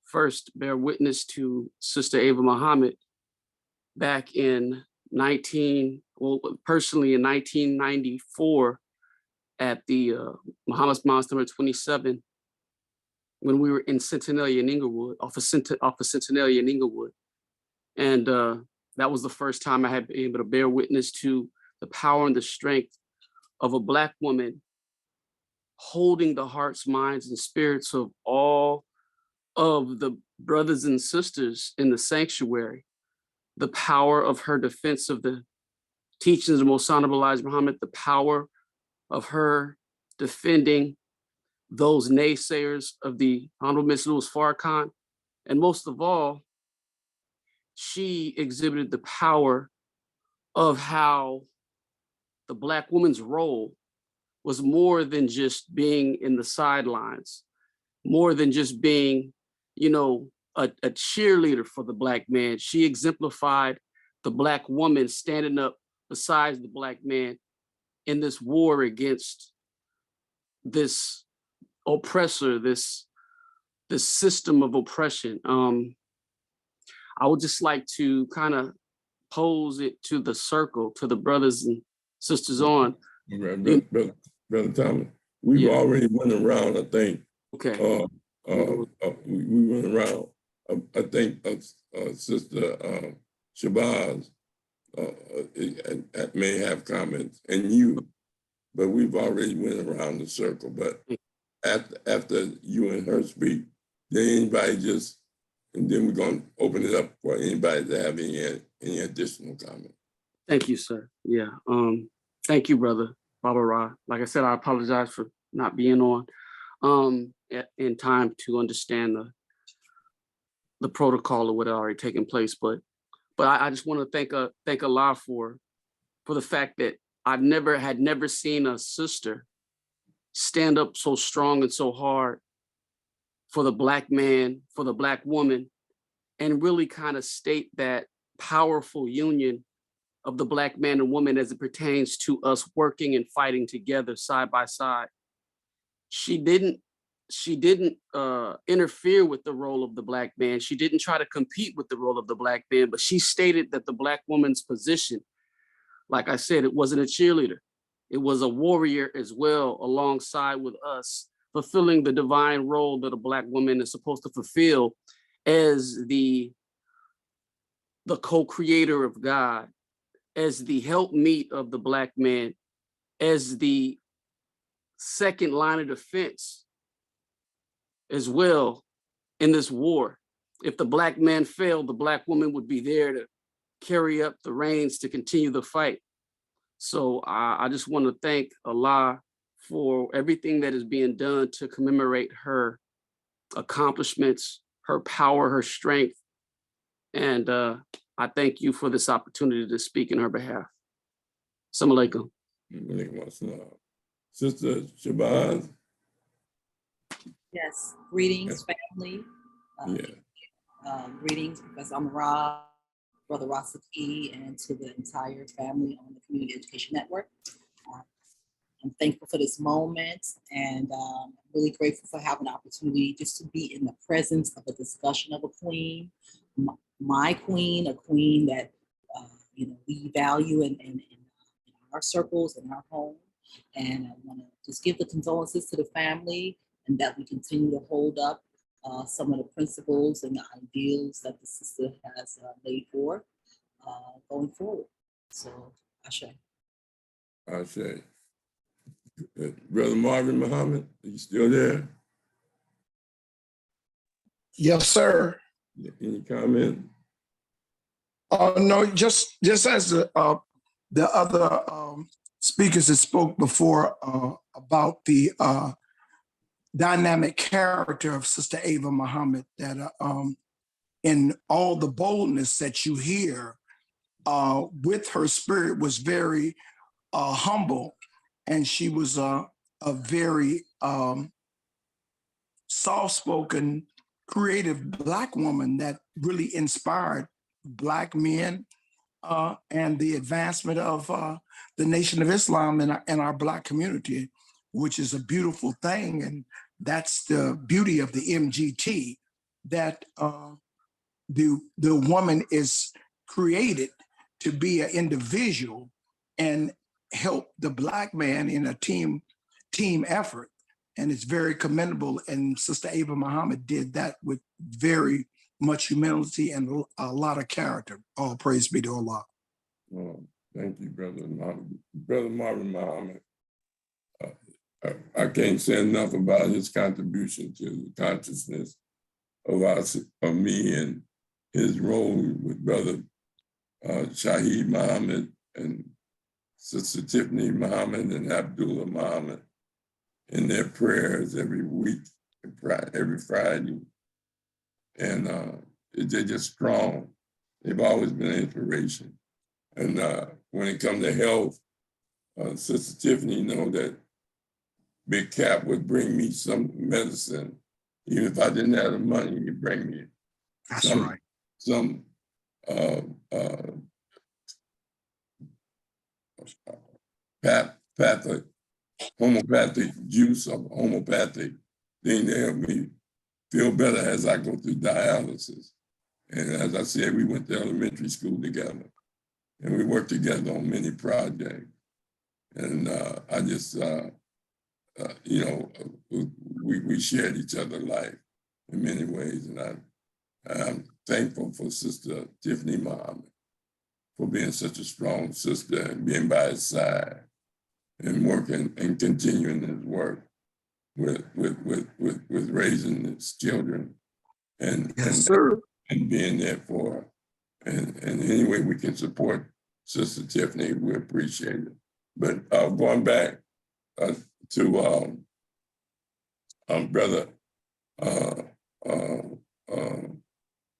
first bear witness to Sister Ava Muhammad back in personally in 1994 at the Muhammad's Mosque number 27, when we were in Centennial in Inglewood, off of Centennial in Inglewood. And that was the first time I had been able to bear witness to the power and the strength of a Black woman holding the hearts, minds, and spirits of all of the brothers and sisters in the sanctuary. The power of her defense of the teachings of Most Honorable Elijah Muhammad, the power of her defending those naysayers of the Honorable Mr. Louis Farrakhan. And most of all, she exhibited the power of how the Black woman's role was more than just being in the sidelines, more than just being, a cheerleader for the Black man. She exemplified the Black woman standing up beside the Black man in this war against this oppressor, this system of oppression. I would just like to kind of pose it to the circle, to the brothers and sisters on. Brother Thomas, we've already went around, I think. Okay. We went around. I think Sister Shabazz may have comments, and you, but we've already went around the circle. But after you and her speak, then anybody and then we're going to open it up for anybody to have any additional comment. Thank you, sir. Yeah. Thank you, brother Baba Rahh. Like I said, I apologize for not being on in time to understand the protocol of what had already taken place. But I just want to thank Allah for the fact that I've never seen a sister stand up so strong and so hard for the Black man, for the Black woman, and really kind of state that powerful union of the Black man and woman as it pertains to us working and fighting together side by side. She didn't interfere with the role of the Black man. She didn't try to compete with the role of the Black man, but she stated that the Black woman's position, like I said, it wasn't a cheerleader. It was a warrior as well, alongside with us, fulfilling the divine role that a Black woman is supposed to fulfill as the co-creator of God, as the helpmeet of the Black man, as the second line of defense as well in this war. If the Black man failed, the Black woman would be there to carry up the reins to continue the fight. So I just want to thank Allah for everything that is being done to commemorate her accomplishments, her power, her strength. And I thank you for this opportunity to speak in her behalf. Assalamu alaikum. Sister Shabazz. Yes, greetings, family. Greetings, because I'm Rahh. Brother Rasaki, and to the entire family on the Community Education Network. I'm thankful for this moment, and really grateful for having the opportunity just to be in the presence of a discussion of a queen, my queen, a queen that we value in our circles, in our home. And I want to just give the condolences to the family, and that we continue to hold up some of the principles and the ideals that the sister has laid forth going forward. So, Ashe. Ashe. Brother Marvin Muhammad, are you still there? Yes, sir. Any comment? No, just as the other speakers that spoke before about the dynamic character of Sister Ava Muhammad, that in all the boldness that you hear with her spirit was very humble, and she was a very soft-spoken, creative Black woman that really inspired Black men and the advancement of the Nation of Islam in our Black community, which is a beautiful thing. And that's the beauty of the MGT, that the woman is created to be an individual and help the Black man in a team effort. And it's very commendable. And Sister Ava Muhammad did that with very much humility and a lot of character. All praise be to Allah. Oh, thank you, Brother Marvin. Brother Marvin Muhammad. I can't say enough about his contribution to the consciousness of me and his role with Brother Shahid Muhammad and Sister Tiffany Muhammad and Abdullah Muhammad in their prayers every week, every Friday. And they're just strong. They've always been an inspiration. And when it comes to health, Sister Tiffany know that Big Cap would bring me some medicine. Even if I didn't have the money, he'd bring me some homeopathic juice or homeopathic thing to help me feel better as I go through dialysis. And as I said, we went to elementary school together, and we worked together on many projects. And I just, we shared each other's life in many ways. And I'm thankful for Sister Tiffany Muhammad for being such a strong sister and being by his side and working and continuing his work with raising his children and being there for her. And any way we can support Sister Tiffany, we appreciate it. But going back to Brother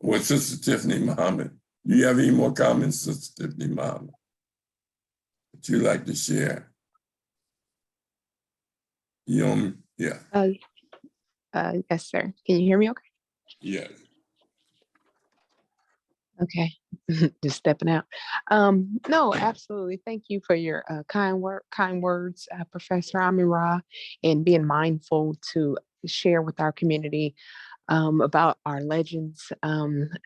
with Sister Tiffany Muhammad, do you have any more comments, Sister Tiffany Muhammad, that you'd like to share? Yeah. Yes, sir. Can you hear me okay? Yeah. Okay. Just stepping out. No, absolutely. Thank you for your kind words, Professor Rahh, and being mindful to share with our community about our legends,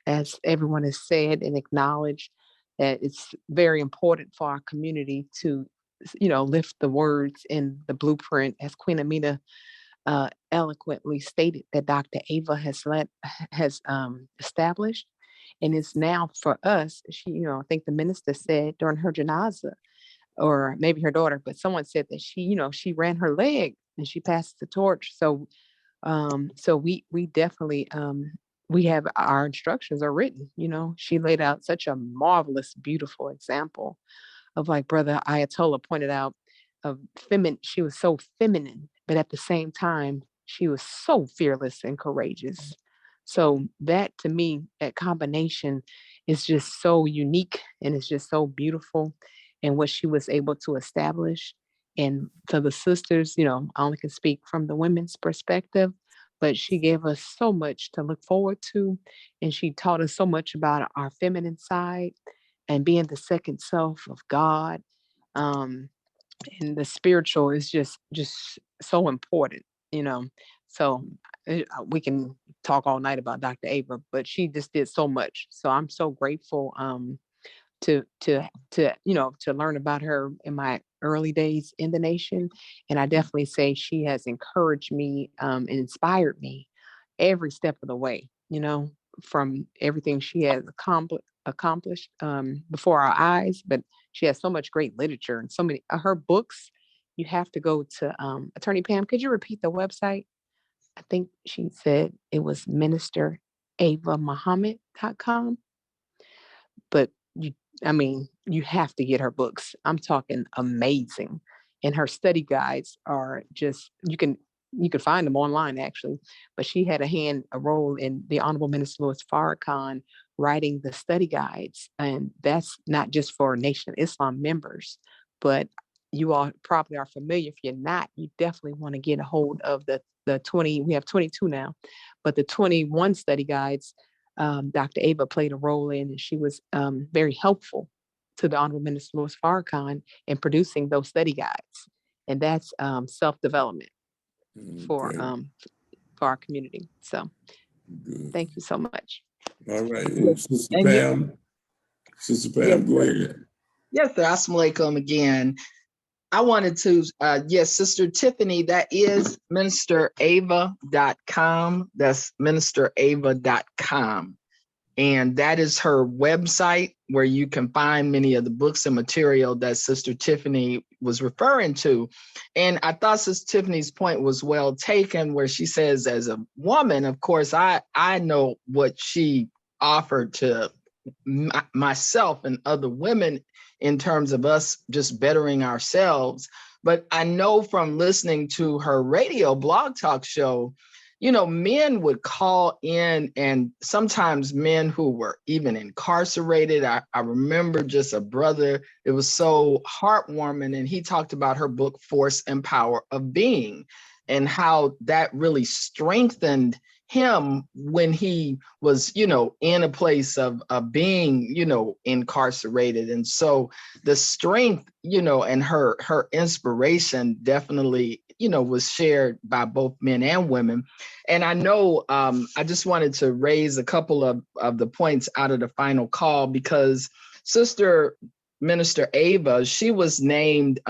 as everyone has said and acknowledged that it's very important for our community to, lift the words in the blueprint, as Queen Amina eloquently stated, that Dr. Ava has established. And it's now for us, she, I think the minister said during her janazah, or maybe her daughter, but someone said that she ran her leg and she passed the torch. So we definitely, we have our instructions are written, she laid out such a marvelous, beautiful example of, like Brother Ayatollah pointed out, of she was so feminine, but at the same time, she was so fearless and courageous. So that, to me, that combination is just so unique, and it's just so beautiful, and what she was able to establish. And for the sisters, I only can speak from the women's perspective, but she gave us so much to look forward to. And she taught us so much about our feminine side and being the second self of God. Um, and the spiritual is just so important, you know. So we can talk all night about Dr. Ava, but she just did so much. So I'm so grateful to to learn about her in my early days in the nation. And I definitely say she has encouraged me and inspired me every step of the way, you know, from everything she has accomplished before our eyes. But she has so much great literature and so many her books. You have to go to Attorney Pam. Could you repeat the website? I think she said it was ministeravamuhammad.com. But I mean, you have to get her books. I'm talking amazing. And her study guides are just, you can find them online actually, but she had a role in the Honorable Minister Louis Farrakhan writing the study guides. And that's not just for Nation of Islam members, but you all probably are familiar. If you're not, you definitely want to get a hold of the 20, we have 22 now, but the 21 study guides Dr. Ava played a role in, and she was very helpful to the Honorable Minister Louis Farrakhan in producing those study guides. And that's self-development for our community. So thank you so much. All right. Sister And Pam, Sister Pam, go ahead. Yes, sir. Assalamu alaikum again. I wanted to, yes, Sister Tiffany, that is ministerava.com. That's ministerava.com. And that is her website where you can find many of the books and material that Sister Tiffany was referring to. And I thought Sister Tiffany's point was well taken, where she says, as a woman, of course, I know what she offered to myself and other women in terms of us just bettering ourselves. But I know from listening to her radio blog talk show, you know, men would call in, and sometimes men who were even incarcerated. I remember just a brother, it was so heartwarming, and he talked about her book, Force and Power of Being, and how that really strengthened him when he was, you know, in a place of being, you know, incarcerated. And so the strength, you know, and her inspiration definitely, you know, was shared by both men and women. And I know I just wanted to raise a couple of the points out of the final call, because Sister Minister Ava, she was named,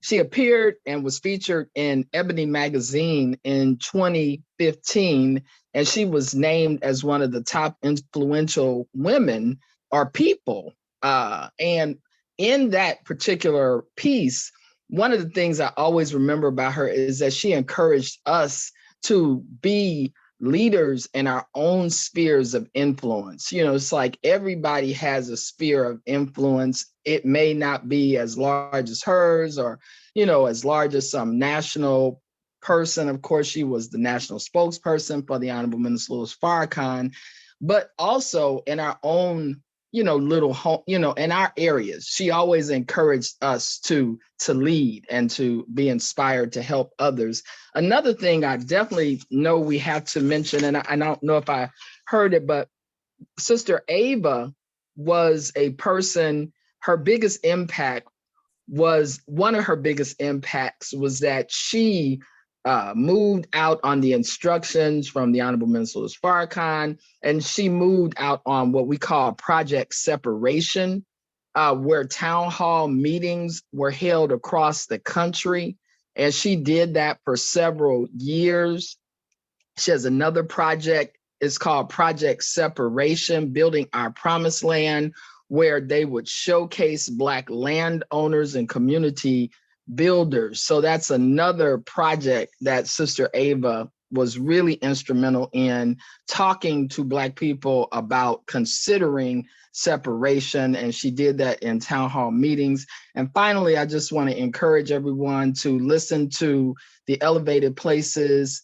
she appeared and was featured in Ebony magazine in 2015, and she was named as one of the top influential women or people. And in that particular piece, one of the things I always remember about her is that she encouraged us to be leaders in our own spheres of influence. You know, it's like everybody has a sphere of influence. It may not be as large as hers, or, you know, as large as some national person. Of course, she was the national spokesperson for the Honorable Minister Louis Farrakhan, but also in our own, you know, little home, you know, in our areas. She always encouraged us to lead and to be inspired to help others. Another thing I definitely know we have to mention, and I don't know if I heard it, but Sister Ava was a person, her biggest impact was, one of her biggest impacts was that she moved out on the instructions from the Honorable Minister Louis Farrakhan, and she moved out on what we call Project Separation, where town hall meetings were held across the country. And she did that for several years. She has another project, it's called Project Separation, Building Our Promised Land, where they would showcase Black landowners and community builders. So that's another project that Sister Ava was really instrumental in, talking to Black people about considering separation, and she did that in town hall meetings. And finally, I just want to encourage everyone to listen to the Elevated Places,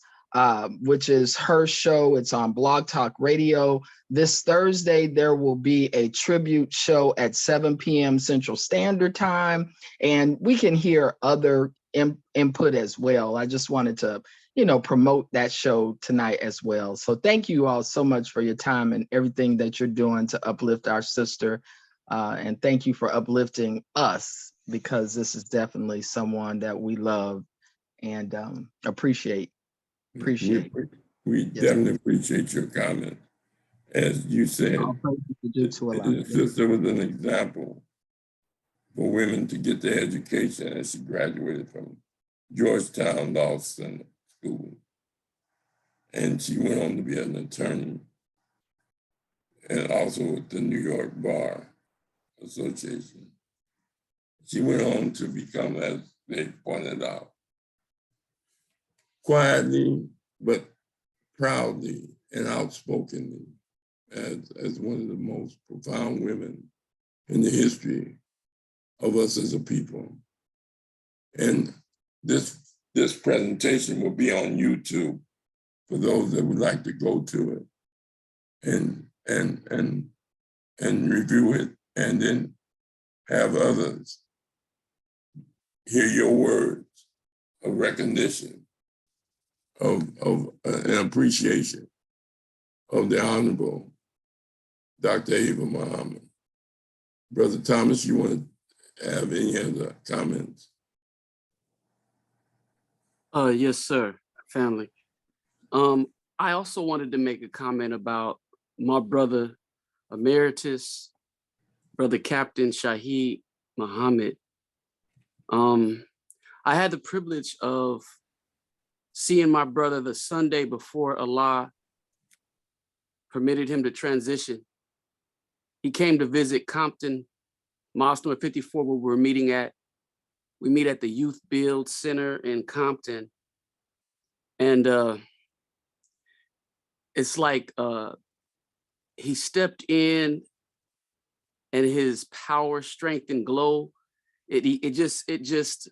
which is her show. It's on Blog Talk Radio. This Thursday, there will be a tribute show at 7 p.m. Central Standard Time, and we can hear other input as well. I just wanted to, promote that show tonight as well. So thank you all so much for your time and everything that you're doing to uplift our sister. And thank you for uplifting us, because this is definitely someone that we love and appreciate. We Yes. definitely appreciate your comment. As you said, All praises to you too, Allah. the sister was an example for women to get their education, as she graduated from Georgetown Law Center School. And she went on to be an attorney and also with the New York Bar Association. She went on to become, as they pointed out, quietly but proudly and outspokenly as one of the most profound women in the history of us as a people. And this presentation will be on YouTube for those that would like to go to it and review it, and then have others hear your words of recognition, of an appreciation of the Honorable Dr. Ava Muhammad. Brother Thomas, you want to have any other comments? Yes, sir, family. I also wanted to make a comment about my brother emeritus, Brother Captain Shahid Muhammad. I had the privilege of seeing my brother the Sunday before Allah permitted him to transition. He came to visit Compton, Mosque number 54, where we're meeting at. We meet at the Youth Build Center in Compton. And it's like he stepped in, and his power, strength, and glow, it just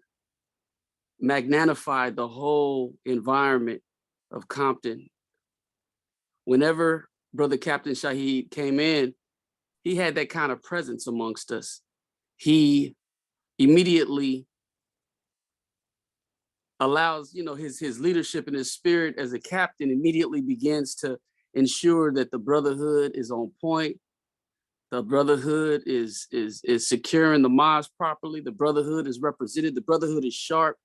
magnified the whole environment of Compton. Whenever Brother Captain Shahid came in, he had that kind of presence amongst us. He immediately allows, his leadership and his spirit as a captain immediately begins to ensure that the brotherhood is on point. The brotherhood is securing the mosque properly. The brotherhood is represented. The brotherhood is sharp.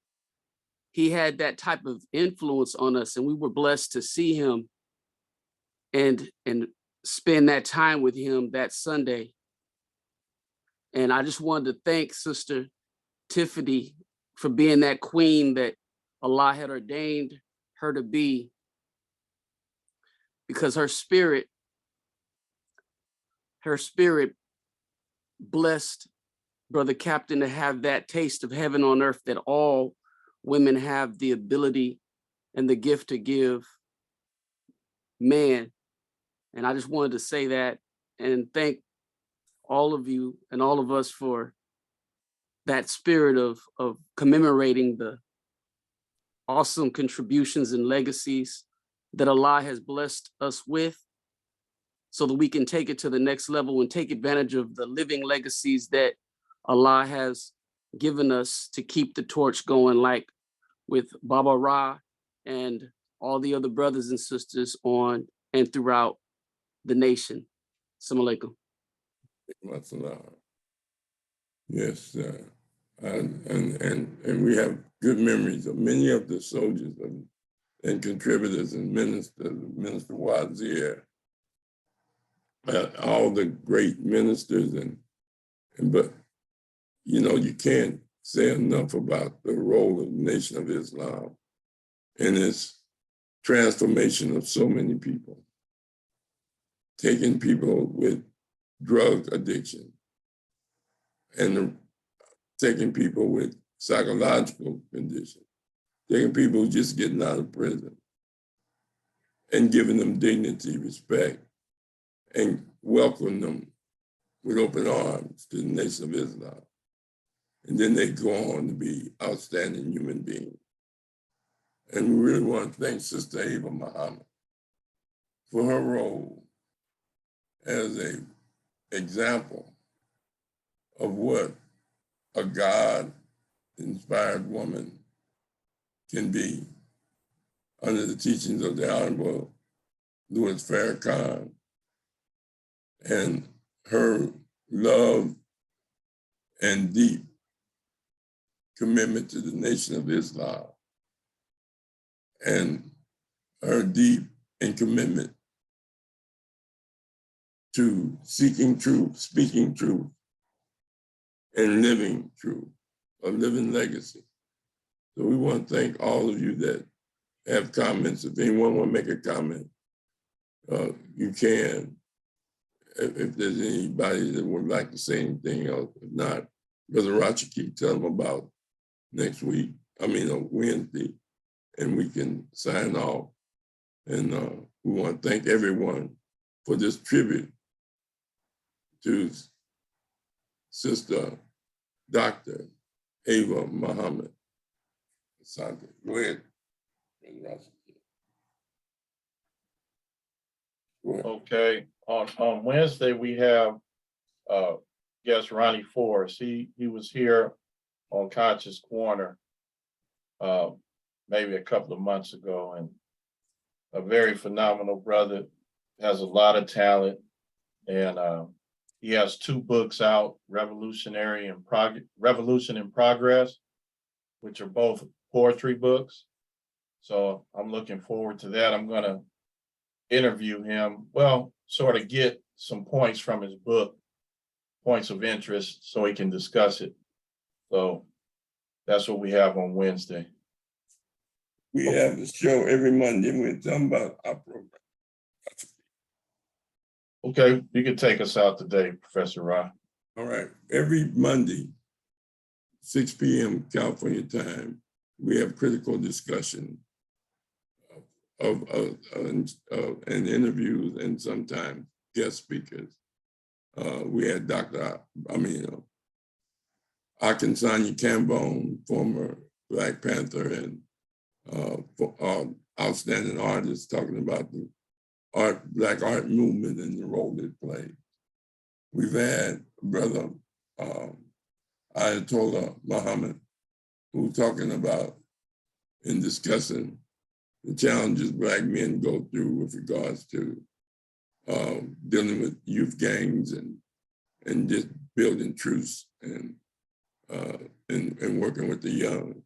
He had that type of influence on us, and we were blessed to see him and spend that time with him that Sunday. And I just wanted to thank Sister Tiffany for being that queen that Allah had ordained her to be, because her spirit blessed Brother Captain to have that taste of heaven on earth that all women have the ability and the gift to give man. And I just wanted to say that and thank all of you and all of us for that spirit of commemorating the awesome contributions and legacies that Allah has blessed us with, so that we can take it to the next level and take advantage of the living legacies that Allah has given us to keep the torch going, like with Baba Rahh and all the other brothers and sisters on and throughout the nation. Assalamu alaikum. Yes, and we have good memories of many of the soldiers and contributors and Minister Wazir, all the great ministers, but you can't say enough about the role of the Nation of Islam in its transformation of so many people, taking people with drug addiction and taking people with psychological conditions, taking people just getting out of prison and giving them dignity, respect, and welcome them with open arms to the Nation of Islam. And then they go on to be outstanding human beings. And we really want to thank Sister Ava Muhammad for her role as an example of what a God-inspired woman can be, under the teachings of the Honorable Louis Farrakhan, and her love and deep commitment to the Nation of Islam, and her deep and commitment to seeking truth, speaking truth, and living truth, a living legacy. So we want to thank all of you that have comments. If anyone want to make a comment, you can. If there's anybody that would like to say anything else, if not, Brother Rachiki, tell them about next week, Wednesday, and we can sign off. And we want to thank everyone for this tribute to Sister Dr. Ava Muhammad. Go ahead, Brother Rachiki. Go ahead. Okay, on Wednesday, we have guest Ronnie Forrest. He was here on Conscious Corner maybe a couple of months ago, and a very phenomenal brother, has a lot of talent, and he has 2 books out, Revolution in Progress, which are both poetry books. So I'm looking forward to that. I'm gonna interview him, sort of get some points from his book, points of interest, so he can discuss it. So that's what we have on Wednesday. We have a show every Monday, and we're talking about our program. Okay, you can take us out today, Professor Rahh. All right, every Monday, 6 p.m. California time, we have critical discussion and interviews, and sometimes guest speakers. We had Akinsanya Cambone, former Black Panther and outstanding artist, talking about the Black art movement and the role it played. We've had Brother Ayatollah Muhammad, who's talking about and discussing the challenges Black men go through with regards to dealing with youth gangs and just building truce and working with the young.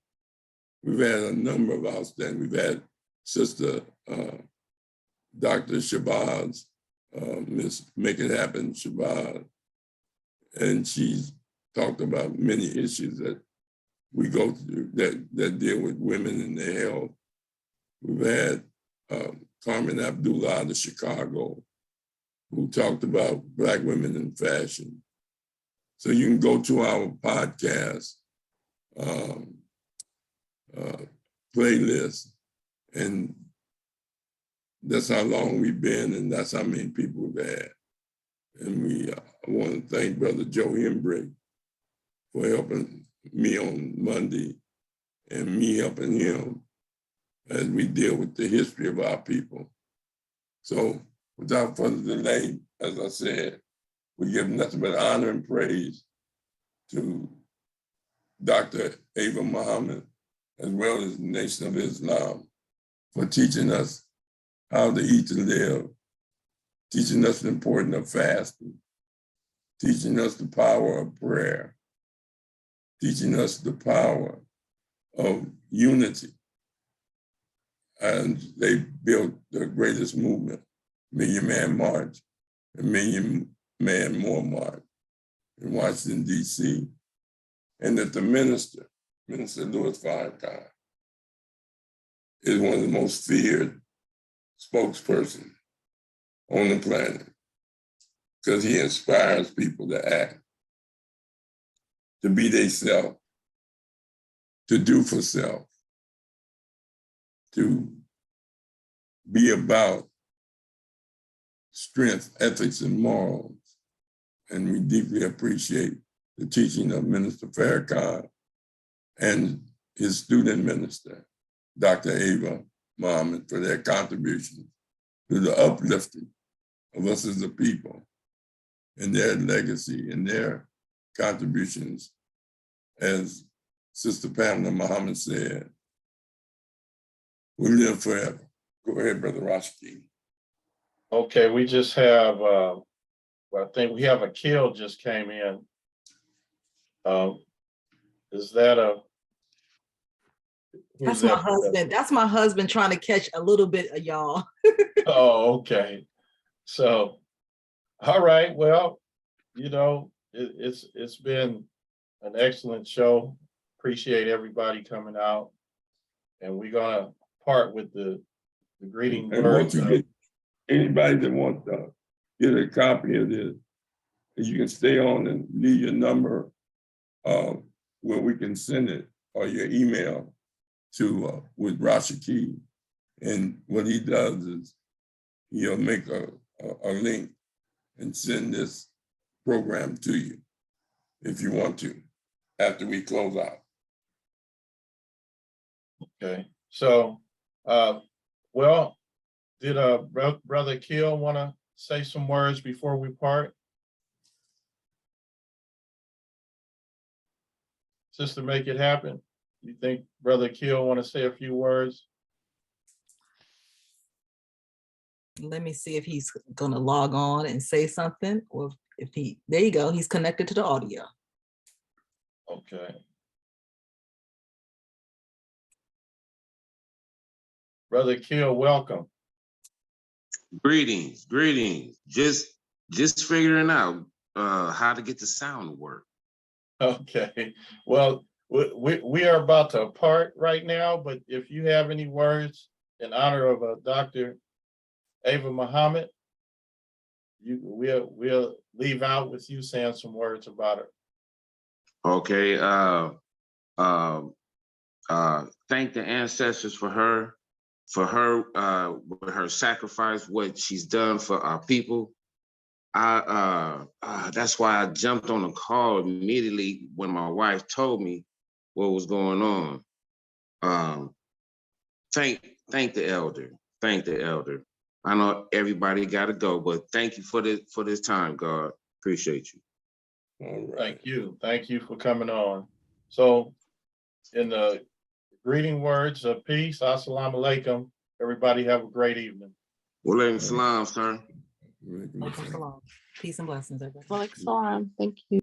We've had a number of outstanding. We've had Sister Dr. Shabazz, Miss Make It Happen Shabazz, and she's talked about many issues that we go through that deal with women and their health. We've had Carmen Abdullah out of Chicago, who talked about Black women in fashion. So you can go to our podcast playlist, and that's how long we've been, and that's how many people we've had. And we want to thank Brother Joe Hembrick for helping me on Monday, and me helping him as we deal with the history of our people. So without further delay, as I said, we give nothing but honor and praise to Dr. Ava Muhammad, as well as the Nation of Islam, for teaching us how to eat and live, teaching us the importance of fasting, teaching us the power of prayer, teaching us the power of unity. And they built the greatest movement, Million Man March, and Million Man More March in Washington, D.C. And that the Minister Louis Farrakhan, is one of the most feared spokespersons on the planet, because he inspires people to act, to be they self, to do for self, to be about strength, ethics, and morals. And we deeply appreciate the teaching of Minister Farrakhan and his student minister, Dr. Ava Muhammad, for their contribution to the uplifting of us as a people, and their legacy and their contributions. As Sister Pamela Muhammad said, We live forever. Go ahead, Brother Rashid. Okay, we just have, well, I think we have a kill just came in. Is that a? That's my husband. That's my husband trying to catch a little bit of y'all. Oh, okay. So, all right, well, you know, it's been an excellent show. Appreciate everybody coming out. And we're gonna part with the greeting And words. once you get anybody that wants to get a copy of this, you can stay on and leave your number where we can send it, or your email to with Rashid. And what he does is he'll make a link and send this program to you if you want to, after we close out. Okay, so, well, did Brother Kill want to say some words before we part? Sister, make it happen. You think Brother Kill want to say a few words? Let me see if he's gonna log on and say something, or if he, there you go, he's connected to the audio. Okay. Brother Kill, welcome. Greetings, greetings. Just figuring out how to get the sound to work. Okay, well, we are about to part right now, but if you have any words in honor of Dr. Ava Muhammad, we'll leave out with you saying some words about her. Okay. Thank the ancestors for her with her sacrifice, what she's done for our people. That's why I jumped on the call immediately when my wife told me what was going on. Thank the elder. Thank the elder. I know everybody got to go, but thank you for this time, God. Appreciate you. All right. Thank you. Thank you for coming on. So, in the greeting words of peace, assalamu alaikum. Everybody have a great evening. Walaikum salam, sir. Peace and blessings, everybody. Well, thank you.